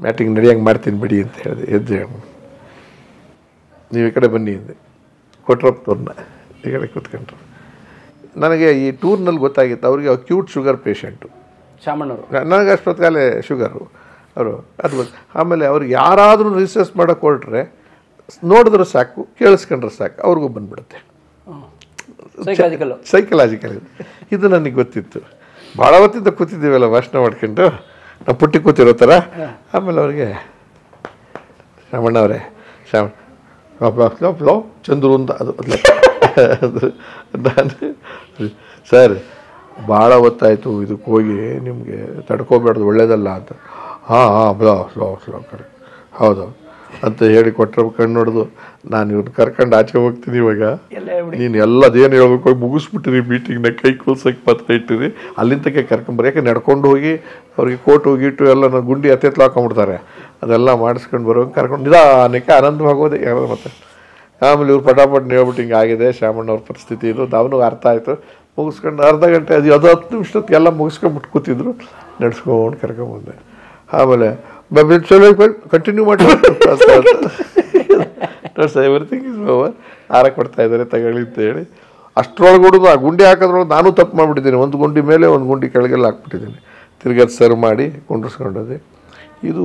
ಮ್ಯಾಟಿಂಗ್ ನಡೆಯಂಗೆ ಮಾಡ್ತೀನಿ ಬಿಡಿ ಅಂತ ಹೇಳಿದೆ. ಎದ್ದು ನೀವು ಈ ಕಡೆ ಬನ್ನಿ ಅಂದೆ. ಕೊಟ್ರಪ್ಪವ್ರನ್ನ ಈ ಕಡೆ ಕೂತ್ಕೊಂಡ್ರು. ನನಗೆ ಈ ಟೂರ್ನಲ್ಲಿ ಗೊತ್ತಾಗಿತ್ತು ಅವ್ರಿಗೆ ಅಕ್ಯೂಟ್ ಶುಗರ್ ಪೇಷಂಟು ಶಾಮಣ್ಣವರು. ನನಗೆ ಅಷ್ಟೊತ್ತಿಗಾಲೇ ಶುಗರು ಅವರು ಅದು ಗೊತ್ತು. ಆಮೇಲೆ ಅವ್ರಿಗೆ ಯಾರಾದರೂ ರಿಸರ್ಚ್ ಮಾಡೋಕೆ ಹೊರಟ್ರೆ ನೋಡಿದ್ರೆ ಸಾಕು, ಕೇಳಿಸ್ಕೊಂಡ್ರೆ ಸಾಕು, ಅವ್ರಿಗೂ ಬಂದ್ಬಿಡುತ್ತೆ. ಸೈಕಲಾಜಿಕಲ್ ಇದು ನನಗೆ ಗೊತ್ತಿತ್ತು. ಭಾಳ ಹೊತ್ತಿದ್ದ ಕೂತಿದ್ದೀವಲ್ಲ ಭಾಷಣ ಮಾಡ್ಕೊಂಡು ನಾವು ಪುಟ್ಟಿ ಕೂತಿರೋ ಥರ. ಆಮೇಲೆ ಅವ್ರಿಗೆ ಶಾಮಣ್ಣವರೇ ಚಂದ್ರು ಅಂತ ಅದು ನಾನು ಸರ್ ಭಾಳ ಹೊತ್ತಾಯಿತು ಇದಕ್ಕೆ ಹೋಗಿ ನಿಮಗೆ ತಡ್ಕೋಬೇಡ್ದು ಒಳ್ಳೇದಲ್ಲ ಅಂತ. ಹಾಂ ಕರೆಕ್ಟ್ ಹೌದು ಅಂತ ಹೇಳಿ ಕೊಟ್ಟರೆ ಕಣ್ಣು ನೋಡ್ದು ನಾನು ಇವ್ನು ಕರ್ಕೊಂಡು ಆಚೆ ಹೋಗ್ತೀನಿ ಇವಾಗ, ನೀನು ಎಲ್ಲದೇನು ಹೇಳ್ಬೇಕು ಹೋಗಿ ಮುಗಿಸ್ಬಿಟ್ಟಿರಿ ಮೀಟಿಂಗ್ನ, ಕೈ ಕೂಲ್ಸೋಕ್ಕೆ ಪತ್ರ ಇಟ್ಟಿರಿ, ಅಲ್ಲಿಂದಕ್ಕೆ ಕರ್ಕೊಂಬರಿ. ಯಾಕೆ ನಡ್ಕೊಂಡು ಹೋಗಿ ಅವ್ರಿಗೆ ಕೋಟು ಗೀಟು ಎಲ್ಲ ನಾನು ಗುಂಡಿ ಹತ್ತೆತ್ಲು ಹಾಕೊಂಡ್ಬಿಡ್ತಾರೆ, ಅದೆಲ್ಲ ಮಾಡಿಸ್ಕೊಂಡು ಬರೋಂಗೆ ಕರ್ಕೊಂಡು ನಿಧಾನಕ್ಕೆ ಆನಂದವಾಗೋದೆ ಯಾರು ಮತ್ತೆ. ಆಮೇಲೆ ಇವ್ರು ಪಟಾಪಟ್ ಹೇಳ್ಬಿಟ್ಟು ಹಿಂಗೆ ಆಗಿದೆ ಶಾಮಣ್ಣವ್ರ ಪರಿಸ್ಥಿತಿ ಇದು ಅವನು ಅರ್ಥ ಆಯಿತು. ಮುಗಿಸ್ಕೊಂಡು ಅರ್ಧ ಗಂಟೆ ಅದು 10 ನಿಮಿಷಕ್ಕೆ ಎಲ್ಲ ಮುಗಿಸ್ಕೊಂಡ್ಬಿಟ್ಟು ಕೂತಿದ್ರು, ನಡೆಸ್ಕೊಂಡು ಕರ್ಕೊಂಬಂದೆ. ಆಮೇಲೆ ಚಲೋ ಕಂಟಿನ್ಯೂ ಮಾಡಿ ಎವ್ರಿಥಿಂಗ್ ಇಸ್ ಓವರ್, ಹಾರ ಕೊಡ್ತಾ ಇದ್ದಾರೆ ತಗೊಳ್ಳಿ ಅಂತ ಹೇಳಿ. ಅಷ್ಟರೊಳಗೂಡು ಆ ಗುಂಡಿ ಹಾಕೋದ್ರೊಳಗೆ ನಾನು ತಪ್ಪು ಮಾಡಿಬಿಟ್ಟಿದ್ದೀನಿ. ಒಂದು ಗುಂಡಿ ಮೇಲೆ ಒಂದು ಗುಂಡಿ ಕೆಳಗೆಲ್ಲ ಹಾಕ್ಬಿಟ್ಟಿದ್ದೀನಿ. ತಿರ್ಗದು ಸರ್ವ್ ಮಾಡಿ ಕುಂಡ್ರಿಸ್ಕೊಂಡದೆ. ಇದು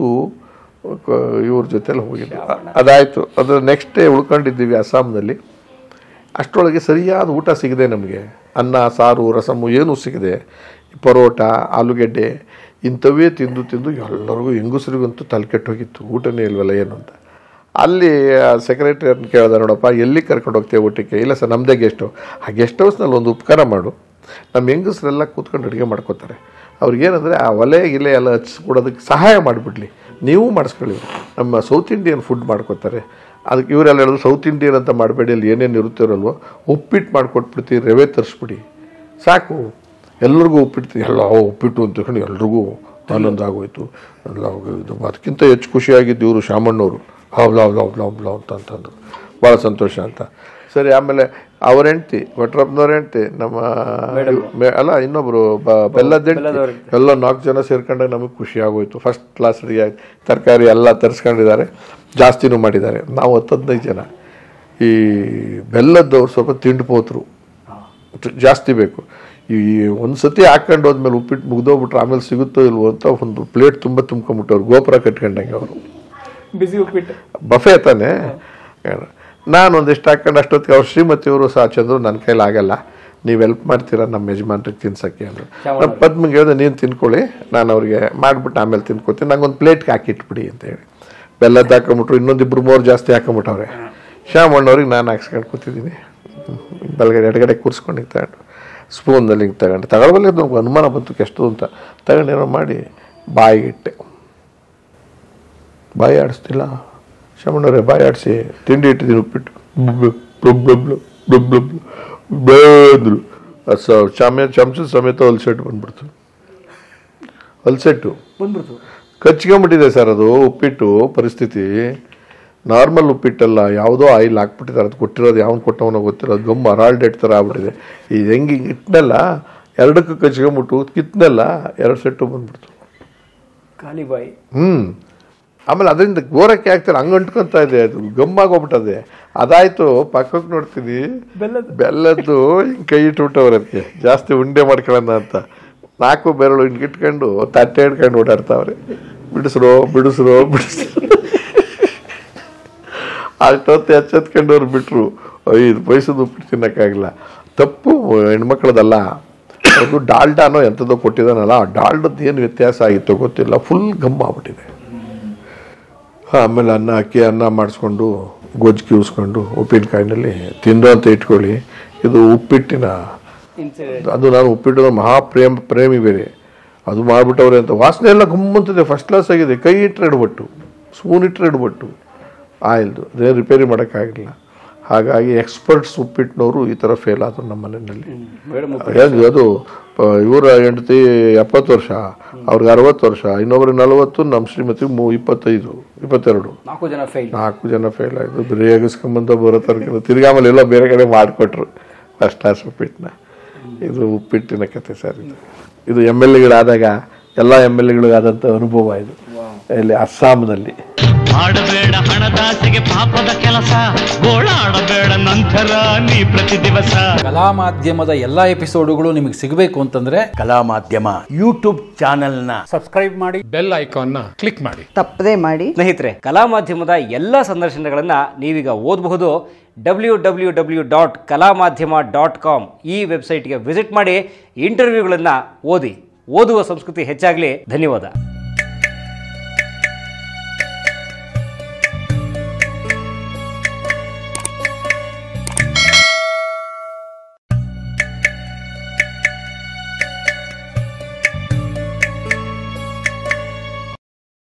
ಇವ್ರ ಜೊತೆಲಿ ಹೋಗಿದ್ದು ಅದಾಯಿತು. ಅದರ ನೆಕ್ಸ್ಟ್ ಡೇ ಉಳ್ಕೊಂಡಿದ್ದೀವಿ ಅಸ್ಸಾಂನಲ್ಲಿ. ಅಷ್ಟರೊಳಗೆ ಸರಿಯಾದ ಊಟ ಸಿಗದೆ ನಮಗೆ. ಅನ್ನ ಸಾರು ರಸಮು ಏನೂ ಸಿಗದೆ, ಪರೋಟ ಆಲೂಗೆಡ್ಡೆ ಇಂಥವೇ ತಿಂದು ತಿಂದು ಎಲ್ಲರಿಗೂ ಹೆಂಗಸರಿಗಂತೂ ತಲೆ ಕೆಟ್ಟೋಗಿತ್ತು. ಊಟನೇ ಇಲ್ವಲ್ಲ ಏನು ಅಂತ. ಅಲ್ಲಿ ಸೆಕ್ರೆಟರಿಯನ್ನು ಕೇಳಿದೆ, ನೋಡಪ್ಪ ಎಲ್ಲಿ ಕರ್ಕೊಂಡು ಹೋಗ್ತೇವೆ ಊಟಕ್ಕೆ? ಇಲ್ಲ ಸರ್ ನಮ್ಮದೇ ಗೆಸ್ಟ್ ಹೌಸ್. ಆ ಗೆಸ್ಟ್ ಹೌಸ್ನಲ್ಲಿ ಒಂದು ಉಪಕಾರ ಮಾಡು, ನಮ್ಮ ಹೆಂಗಸರೆಲ್ಲ ಕೂತ್ಕೊಂಡು ಅಡುಗೆ ಮಾಡ್ಕೋತಾರೆ, ಅವ್ರಿಗೇನಂದರೆ ಆ ಒಲೆ ಗಿಲೆ ಎಲ್ಲ ಹಚ್ಕೊಡೋದಕ್ಕೆ ಸಹಾಯ ಮಾಡಿಬಿಡ್ಲಿ, ನೀವು ಮಾಡಿಸ್ಕೊಳ್ಳಿ. ನಮ್ಮ ಸೌತ್ ಇಂಡಿಯನ್ ಫುಡ್ ಮಾಡ್ಕೋತಾರೆ, ಅದಕ್ಕೆ ಇವರೆಲ್ಲ ಹೇಳಿದ್ರು ಸೌತ್ ಇಂಡಿಯನ್ ಅಂತ ಮಾಡಬೇಡಿ, ಅಲ್ಲಿ ಏನೇನು ಇರುತ್ತಿರಲ್ವೋ ಉಪ್ಪಿಟ್ಟು ಮಾಡಿಕೊಟ್ಬಿಡ್ತೀವಿ, ರವೆ ತರಿಸ್ಬಿಡಿ ಸಾಕು, ಎಲ್ಲರಿಗೂ ಉಪ್ಪಿಟ್ಟು ಎಲ್ಲ ಉಪ್ಪಿಟ್ಟು ಅಂತ ಹೇಳಿ ಎಲ್ರಿಗೂ ಆನಂದ ಆಗೋಯ್ತು. ಎಲ್ಲ ಇದು ಅದಕ್ಕಿಂತ ಹೆಚ್ಚು ಖುಷಿಯಾಗಿದ್ದು ಇವರು ಶಾಮಣ್ಣವರು ಹೌಬ್ಲಾ ಅಂತಂದರು, ಭಾಳ ಸಂತೋಷ ಅಂತ. ಸರಿ, ಆಮೇಲೆ ಅವ್ರ ಹೆಂಡ್ತಿ ಕೊಟ್ರಪ್ಪನವ್ರ ಹೆಂಡ್ತಿ ನಮ್ಮ ಅಲ್ಲ ಇನ್ನೊಬ್ಬರು ಬೆಲ್ಲದ ಎಲ್ಲ 4 ಜನ ಸೇರ್ಕೊಂಡಾಗ ನಮಗೆ ಖುಷಿ ಆಗೋಯ್ತು. ಫಸ್ಟ್ ಕ್ಲಾಸ್ ರೆಡಿ ಆಯ್ತು, ತರಕಾರಿ ಎಲ್ಲ ತರಿಸ್ಕೊಂಡಿದ್ದಾರೆ, ಜಾಸ್ತಿನೂ ಮಾಡಿದ್ದಾರೆ. ನಾವು 10-15 ಜನ. ಈ ಬೆಲ್ಲದವ್ರು ಸ್ವಲ್ಪ ತಿಂಡ್ಪೋತ್ರು, ಜಾಸ್ತಿ ಬೇಕು. ಈ ಒಂದು ಸತಿ ಹಾಕ್ಕೊಂಡು ಹೋದ್ಮೇಲೆ ಉಪ್ಪಿಟ್ಟು ಮುಗ್ದೋಗ್ಬಿಟ್ರೆ ಆಮೇಲೆ ಸಿಗುತ್ತೋ ಇಲ್ವೋ ಅಂತ ಒಂದು ಪ್ಲೇಟ್ ತುಂಬ ತುಂಬ್ಕೊಂಬಿಟ್ಟವ್ರು, ಗೋಪುರ ಕಟ್ಕೊಂಡಂಗೆ ಅವರು. ಬಿಸಿ ಉಪ್ಪಿಟ್ಟು ಬಫೆ ತಾನೆ. ನಾನು ಒಂದಿಷ್ಟು ಹಾಕ್ಕೊಂಡು ಅಷ್ಟೊತ್ತಿಗೆ ಅವ್ರು ಶ್ರೀಮತಿಯವರು ಸಹ ಚಂದ್ರು ನನ್ನ ಕೈಲಿ ಆಗಲ್ಲ, ನೀವು ಹೆಲ್ಪ್ ಮಾಡ್ತೀರಾ ನಮ್ಮ ಯಜಮಾನ್ರಿಗೆ ತಿನ್ಸೋಕ್ಕೆ ಅಂದರು. ನಮ್ಮ ಪದ್ಮಗೆ ಹೇಳಿದೆ ನೀನು ತಿನ್ಕೊಳ್ಳಿ, ನಾನು ಅವ್ರಿಗೆ ಮಾಡಿಬಿಟ್ಟು ಆಮೇಲೆ ತಿನ್ಕೋತೀನಿ, ನಂಗೊಂದು ಪ್ಲೇಟ್ಗೆ ಹಾಕಿಟ್ಬಿಡಿ ಅಂತ ಹೇಳಿ. ಬೆಲ್ಲದ್ದು ಹಾಕೊಂಬಿಟ್ರು, ಇನ್ನೊಂದಿಬ್ಬರು 3 ಜಾಸ್ತಿ ಹಾಕೊಂಬಿಟ್ಟವ್ರೆ. ಶ್ಯಾಮಣ್ಣವ್ರಿಗೆ ನಾನು ಹಾಕ್ಸ್ಕೊಂಡು ಕೂತಿದ್ದೀನಿ, ಬಲಗಡೆ ಎಡಗಡೆ ಕೂರಿಸ್ಕೊಂಡು ತಗೊಂಡು ಸ್ಪೂನ್ದಲ್ಲಿ ಹಿಂಗೆ ತಗೊಳ್ಬಲ್ಲ. ನಮ್ಗೆ ಅನುಮಾನ ಬಂತು ಎಷ್ಟು ಅಂತ ತಗೊಂಡು ಏನೋ ಮಾಡಿ ಬಾಯಿಗಿಟ್ಟೆ. ಬಾಯಿ ಆಡಿಸ್ತಿಲ್ಲ ಶಾಮಣ್ಣವ್ರೆ, ಬಾಯಿ ಆಡಿಸಿ ತಿಂಡಿ ಇಟ್ಟಿದ್ದೀನಿ ಉಪ್ಪಿಟ್ಟು ಅಂದರು. ಚಮಚದ ಸಮೇತ ಹೊಲ್ಸೆಟ್ಟು ಬಂದ್ಬಿಡ್ತು. ಹೊಲ್ಸೆಟ್ಟು ಬಂದ್ಬಿಡ್ತು, ಕಚ್ಕೊಂಬಿಟ್ಟಿದೆ ಸರ್ ಅದು ಉಪ್ಪಿಟ್ಟು. ಪರಿಸ್ಥಿತಿ ನಾರ್ಮಲ್ ಉಪ್ಪಿಟ್ಟಲ್ಲ, ಯಾವುದೋ ಆಯಿಲ್ ಹಾಕ್ಬಿಟ್ಟಿದ್ದಾರೆ, ಅದು ಕೊಟ್ಟಿರೋದು ಯಾವನು ಕೊಟ್ಟವನೋ ಗೊತ್ತಿರೋದು, ಗಮ್ ಅರಾಲ್ಡೆಟ್ ಥರ ಆಗ್ಬಿಟ್ಟಿದೆ. ಇದು ಹೆಂಗೆ ಇಟ್ಟನೆಲ್ಲ 2ಕ್ಕೆ ಕಚ್ಕೊಂಬಿಟ್ಟು ಕಿತ್ನೆಲ್ಲ 2 ಸೆಟ್ಟು ಬಂದ್ಬಿಡ್ತು, ಖಾಲಿ ಬಾಯಿ. ಆಮೇಲೆ ಅದರಿಂದ ಗೋರಕ್ಕೆ ಹಾಕ್ತಾರೆ, ಹಂಗೆ ಅಂಟ್ಕೊತಾ ಇದೆ, ಅದು ಗಮ್ಮಾಗೋಗ್ಬಿಟ್ಟದೆ. ಅದಾಯಿತು, ಪಕ್ಕಕ್ಕೆ ನೋಡ್ತೀನಿ ಬೆಲ್ಲದ್ದು ಹಿಂಗೆ ಕೈ ಇಟ್ಬಿಟ್ಟವ್ರು, ಅದಕ್ಕೆ ಜಾಸ್ತಿ ಉಂಡೆ ಮಾಡ್ಕೊಳ್ಳೋಣ ಅಂತ 4 ಬೆರಳು ಹಿಂಗೆ ಇಟ್ಕೊಂಡು ತಟ್ಟೆ ಹಿಡ್ಕೊಂಡು ಓಡಾಡ್ತಾವ್ರೆ. ಬಿಡಿಸ್ರೋ ಅಷ್ಟೊತ್ತು ಎಚ್ಚೆತ್ಕೊಂಡವ್ರು ಬಿಟ್ಟರು. 5 ಪೈಸದ ಉಪ್ಪಿಟ್ಟು ತಿನ್ನೋಕ್ಕಾಗಿಲ್ಲ. ತಪ್ಪು ಹೆಣ್ಮಕ್ಳದಲ್ಲ, ಅದು ಡಾಲ್ಡಾನೋ ಎಂಥದ್ದೋ ಕೊಟ್ಟಿದ್ದಾನಲ್ಲ, ಆ ಡಾಲ್ಡದ್ದು ಏನು ವ್ಯತ್ಯಾಸ ಆಗಿತ್ತೋ ಗೊತ್ತಿಲ್ಲ, ಫುಲ್ ಗಮ್ ಆಗ್ಬಿಟ್ಟಿದೆ. ಆಮೇಲೆ ಅನ್ನ ಮಾಡಿಸ್ಕೊಂಡು ಗೊಜ್ಜು ಕಿವಿಸ್ಕೊಂಡು ಉಪ್ಪಿನಕಾಯಿನಲ್ಲಿ ತಿಂದು ಅಂತ ಇಟ್ಕೊಳ್ಳಿ. ಇದು ಉಪ್ಪಿಟ್ಟಿನ ಅದು ನಾನು ಉಪ್ಪಿಟ್ಟು ಪ್ರೇಮಿ ಬೇರೆ, ಅದು ಮಾಡಿಬಿಟ್ಟವ್ರೆ ಅಂತ ವಾಸನೆ ಎಲ್ಲ ಗಮ್ಮಂತಿದೆ, ಫಸ್ಟ್ ಕ್ಲಾಸ್ ಆಗಿದೆ. ಕೈ ಇಟ್ಟರೆ ಎಡ್ಬಟ್ಟು, ಸ್ಪೂನ್ ಇಟ್ಟರೆ ಎಡ್ಬಟ್ಟು, ಆಯಿಲ್ದು ಅದೇ ರಿಪೇರಿ ಮಾಡೋಕ್ಕಾಗಿಲ್ಲ. ಹಾಗಾಗಿ ಎಕ್ಸ್ಪರ್ಟ್ಸ್ ಉಪ್ಪಿಟ್ಟಿನವರು ಈ ಥರ ಫೇಲ್ ಆದರು ನಮ್ಮ ಮನೆಯಲ್ಲಿ. ಅದು ಇವರ ಹೆಂಡತಿ 70 ವರ್ಷ, ಅವ್ರಿಗೆ 60 ವರ್ಷ, ಇನ್ನೊಬ್ರಿಗೆ 40, ನಮ್ಮ ಶ್ರೀಮತಿಗೆ 25, 22, 4 ಜನ ಫೇಲ್ ಆಯಿತು. ಬರೀ ಎಗಸ್ಕೊಂಬಂದ ಬರೋ ತರಕ ತಿರ್ಗಿ ಆಮೇಲೆ ಎಲ್ಲ ಬೇರೆ ಕಡೆ ಮಾಡಿಕೊಟ್ರು ಫಸ್ಟ್ ಕ್ಲಾಸ್ ಉಪ್ಪಿಟ್ಟನ್ನ. ಇದು ಉಪ್ಪಿಟ್ಟಿನ ಕತೆ ಸರ್. ಇದು MLAಗಳಾದಾಗ ಎಲ್ಲ MLAಗಳಿಗಾದಂಥ ಅನುಭವ ಇದು. ಇಲ್ಲಿ ಅಸ್ಸಾಂನಲ್ಲಿ. ಮಾಡಬೇಡ ಹಣದಾಸೆಗೆ ಪಾಪದ ಕೆಲಸ, ಗೋಳಾಡಬೇಡ ನಂತರ ನೀ ಪ್ರತಿ ದಿವಸ. ಕಲಾ ಮಾಧ್ಯಮದ ಎಲ್ಲಾ ಎಪಿಸೋಡುಗಳು ನಿಮಗೆ ಸಿಗಬೇಕು ಅಂತಂದ್ರೆ ಕಲಾ ಮಾಧ್ಯಮ ಯೂಟ್ಯೂಬ್ ಚಾನೆಲ್ನ ಸಬ್ಸ್ಕ್ರೈಬ್ ಮಾಡಿ, ಬೆಲ್ ಐಕಾನ್ನ ಕ್ಲಿಕ್ ಮಾಡಿ, ತಪ್ಪದೇ ಮಾಡಿ. ಸ್ನೇಹಿತರೆ, ಕಲಾ ಮಾಧ್ಯಮದ ಎಲ್ಲ ಸಂದರ್ಶನಗಳನ್ನು ನೀವೀಗ ಓದಬಹುದು. www.kalamadhyama.com ಈ ವೆಬ್ಸೈಟ್ಗೆ ವಿಸಿಟ್ ಮಾಡಿ, ಇಂಟರ್ವ್ಯೂಗಳನ್ನು ಓದಿ. ಓದುವ ಸಂಸ್ಕೃತಿ ಹೆಚ್ಚಾಗಲಿ. ಧನ್ಯವಾದ.